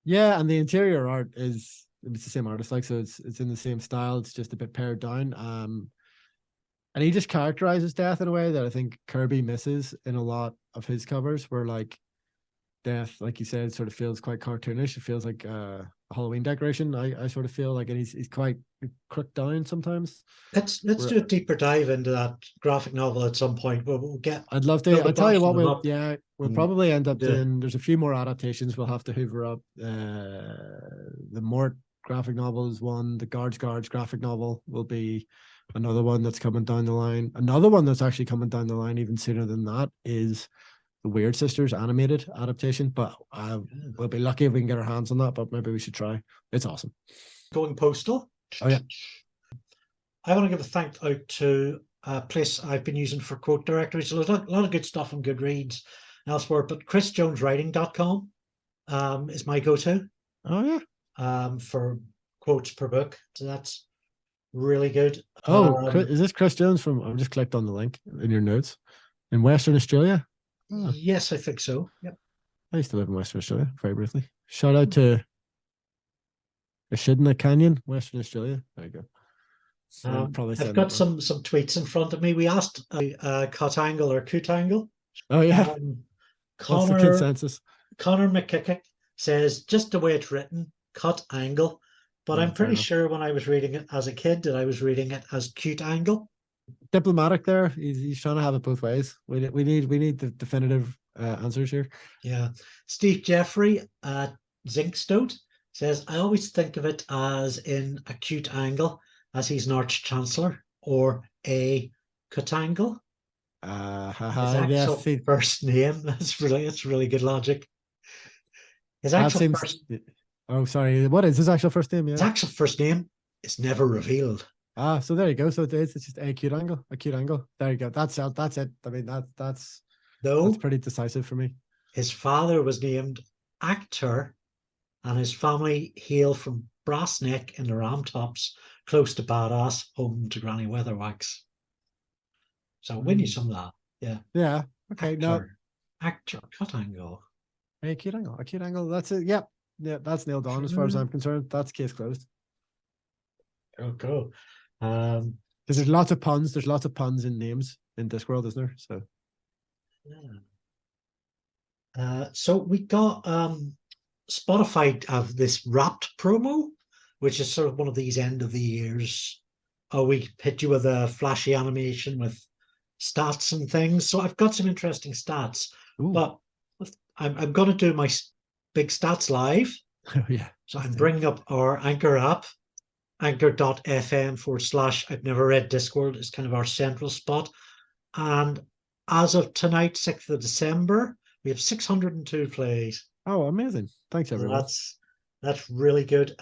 Yeah, and the interior art it's the same artist, like, so it's in the same style. It's just a bit pared down. And he just characterizes Death in a way that I think Kirby misses in a lot of his covers, where like Death, like you said, sort of feels quite cartoonish. It feels like a Halloween decoration. I sort of feel like, and he's quite crooked down sometimes. Let's do a deeper dive into that graphic novel at some point. We'll get. I'd love to. I'll tell you what. We'll probably end up doing. There's a few more adaptations. We'll have to hoover up. The Mort graphic novel is one. The Guards graphic novel will be another one that's coming down the line. Another one that's actually coming down the line even sooner than that is the Weird Sisters animated adaptation. But we'll be lucky if we can get our hands on that. But maybe we should try. It's awesome. Going postal. Oh yeah. I want to give a thank out to a place I've been using for quote directories. There's a lot of good stuff on Goodreads and elsewhere, but chrisjoneswriting.com is my go-to. Oh yeah. For quotes per book. So that's really good. Oh, is this Chris Jones from? I've just clicked on the link in your notes. In Western Australia? Oh. Yes, I think so. Yep. I used to live in Western Australia very briefly. Shout out to Echidna Canyon, Western Australia. There you go. I'm probably I've saying got that wrong. some tweets in front of me. We asked cut angle or coot angle. Oh yeah. Um, What's the Connor consensus? Connor McKick says just the way it's written, cut angle. But Yeah, I'm fair pretty enough. sure when I was reading it as a kid that I was reading it as cute angle. Diplomatic there. He's trying to have it both ways. We need the definitive answers here. Yeah. Steve Jeffrey at Zinkstone says, I always think of it as in acute angle, as he's an arch chancellor, or a cut angle. His Yeah, actual see, first name. It's really good logic. His that actual seems. first Oh, sorry. What is his actual first name? his Yeah. actual first name is never revealed. So there you go. So it's just a acute angle. Acute angle. There you go. That's it. That's it. I mean that's Though pretty decisive for me. his father was named Actor, and his family hail from Brassneck in the Ramtops, close to Badass, home to Granny Weatherwax. So we need some of that. Yeah. Yeah. Okay. No. Actor, cut angle. Acute angle. Acute angle. That's it. Yep. Yeah. That's nailed on as far as I'm concerned. That's case closed. Okay. Because there's lots of puns. There's lots of puns in names in Discworld, isn't there? So. So we got Spotify have this Wrapped promo, which is sort of one of these end of the years. Oh, we hit you with a flashy animation with stats and things. So I've got some interesting stats, Ooh. but I'm going to do my big stats live. Yeah. So I'm bringing up our Anchor app, anchor.fm/ I've never read Discworld is kind of our central spot. And as of tonight, 6th of December, we have 602 plays. Oh, amazing. Thanks, everyone. That's really good.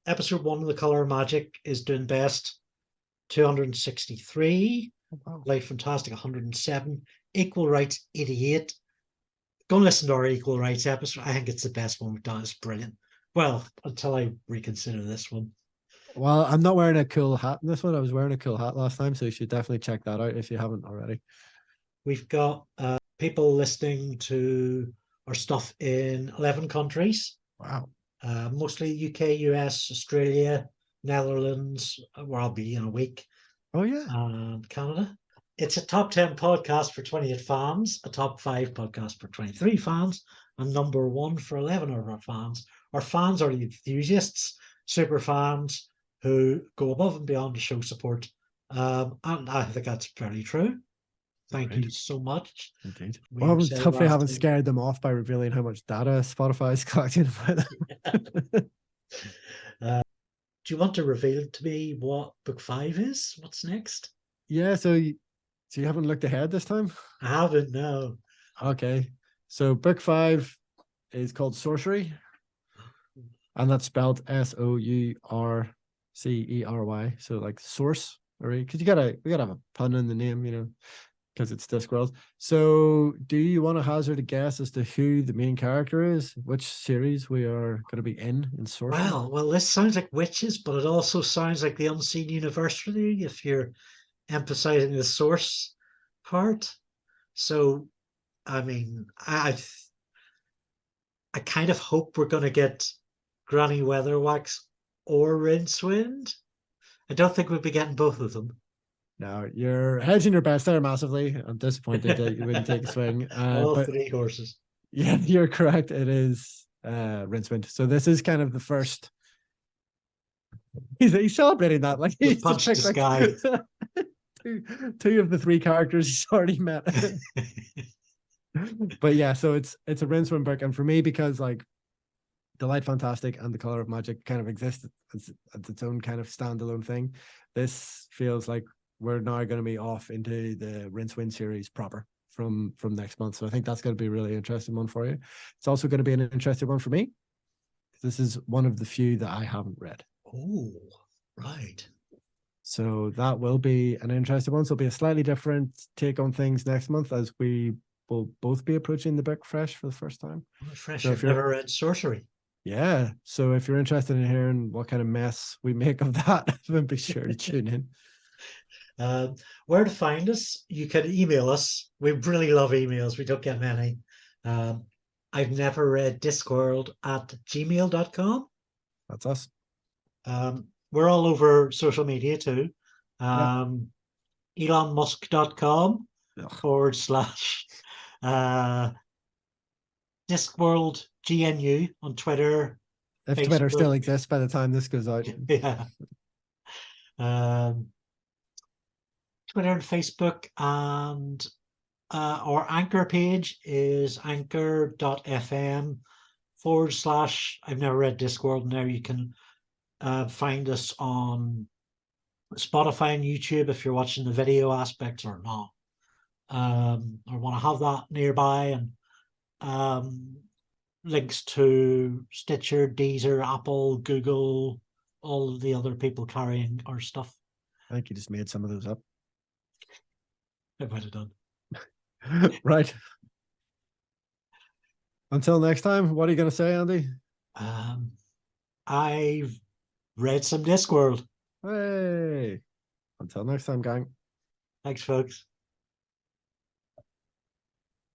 Episode 1 of The Color of Magic is doing best, 263. Oh, wow. Life Fantastic, 107. Equal Rights, 88. Go and listen to our Equal Rights episode. I think it's the best one we've done. It's brilliant. Well, until I reconsider this one. Well, I'm not wearing a cool hat in this one. I was wearing a cool hat last time, so you should definitely check that out if you haven't already. We've got people listening to our stuff in 11 countries. Wow. Mostly UK, US, Australia, Netherlands, where I'll be in a week. Oh, yeah. And Canada. It's a top 10 podcast for 28 fans, a top 5 podcast for 23 fans, and number 1 for 11 of our fans. Our fans are the enthusiasts, super fans who go above and beyond to show support. And I think that's fairly true. Thank you so much. Indeed. Well, hopefully I haven't time. scared them off by revealing how much data Spotify is collecting about them. Do you want to reveal to me what book 5 is? What's next? Yeah, so you haven't looked ahead this time? I haven't, no. Okay. So book 5 is called Sorcery. And that's spelled Sourcery. So like source, right? Because we gotta have a pun in the name, you know, because it's Discworld. So do you want to hazard a guess as to who the main character is? Which series we are going to be in Sorcery? Well, this sounds like witches, but it also sounds like the Unseen University if you're emphasizing the source part. So, I mean, I kind of hope we're going to get Granny Weatherwax or Rincewind. I don't think we'll be getting both of them. No, you're hedging your bets there massively. I'm disappointed that you wouldn't take a swing. All 3 horses. Yeah, you're correct. It is Rincewind. So this is kind of the first. He's celebrating that. Like he's punched the sky. Two of the 3 characters he's already met. But yeah, so it's a Rincewind book, and for me, because like the Light Fantastic and the Color of Magic kind of exist as its own kind of standalone thing, this feels like we're now going to be off into the Rincewind series proper from next month. So I think that's going to be a really interesting one for you. It's also going to be an interesting one for me. This is one of the few that I haven't read. Oh, right. So that will be an interesting one. So it'll be a slightly different take on things next month, as we will both be approaching the book fresh for the first time. Fresh. So I've never read Sorcery. Yeah. So if you're interested in hearing what kind of mess we make of that, then be sure to tune in. Where to find us? You can email us. We really love emails. We don't get many. I've never read Discworld at gmail.com. That's us. we're all over social media too. ElonMusk.com / Discworld GNU on Twitter. If Facebook. Twitter still exists by the time this goes out. Yeah. Twitter and Facebook, and our Anchor page is anchor.fm / I've never read Discworld. Now you can find us on Spotify and YouTube if you're watching the video aspects or not, or want to have that nearby, and links to Stitcher, Deezer, Apple, Google, all of the other people carrying our stuff. I think you just made some of those up. I might have done. Right. Until next time, what are you going to say, Andy? I've read some Discworld. Hey. Until next time, gang. Thanks, folks.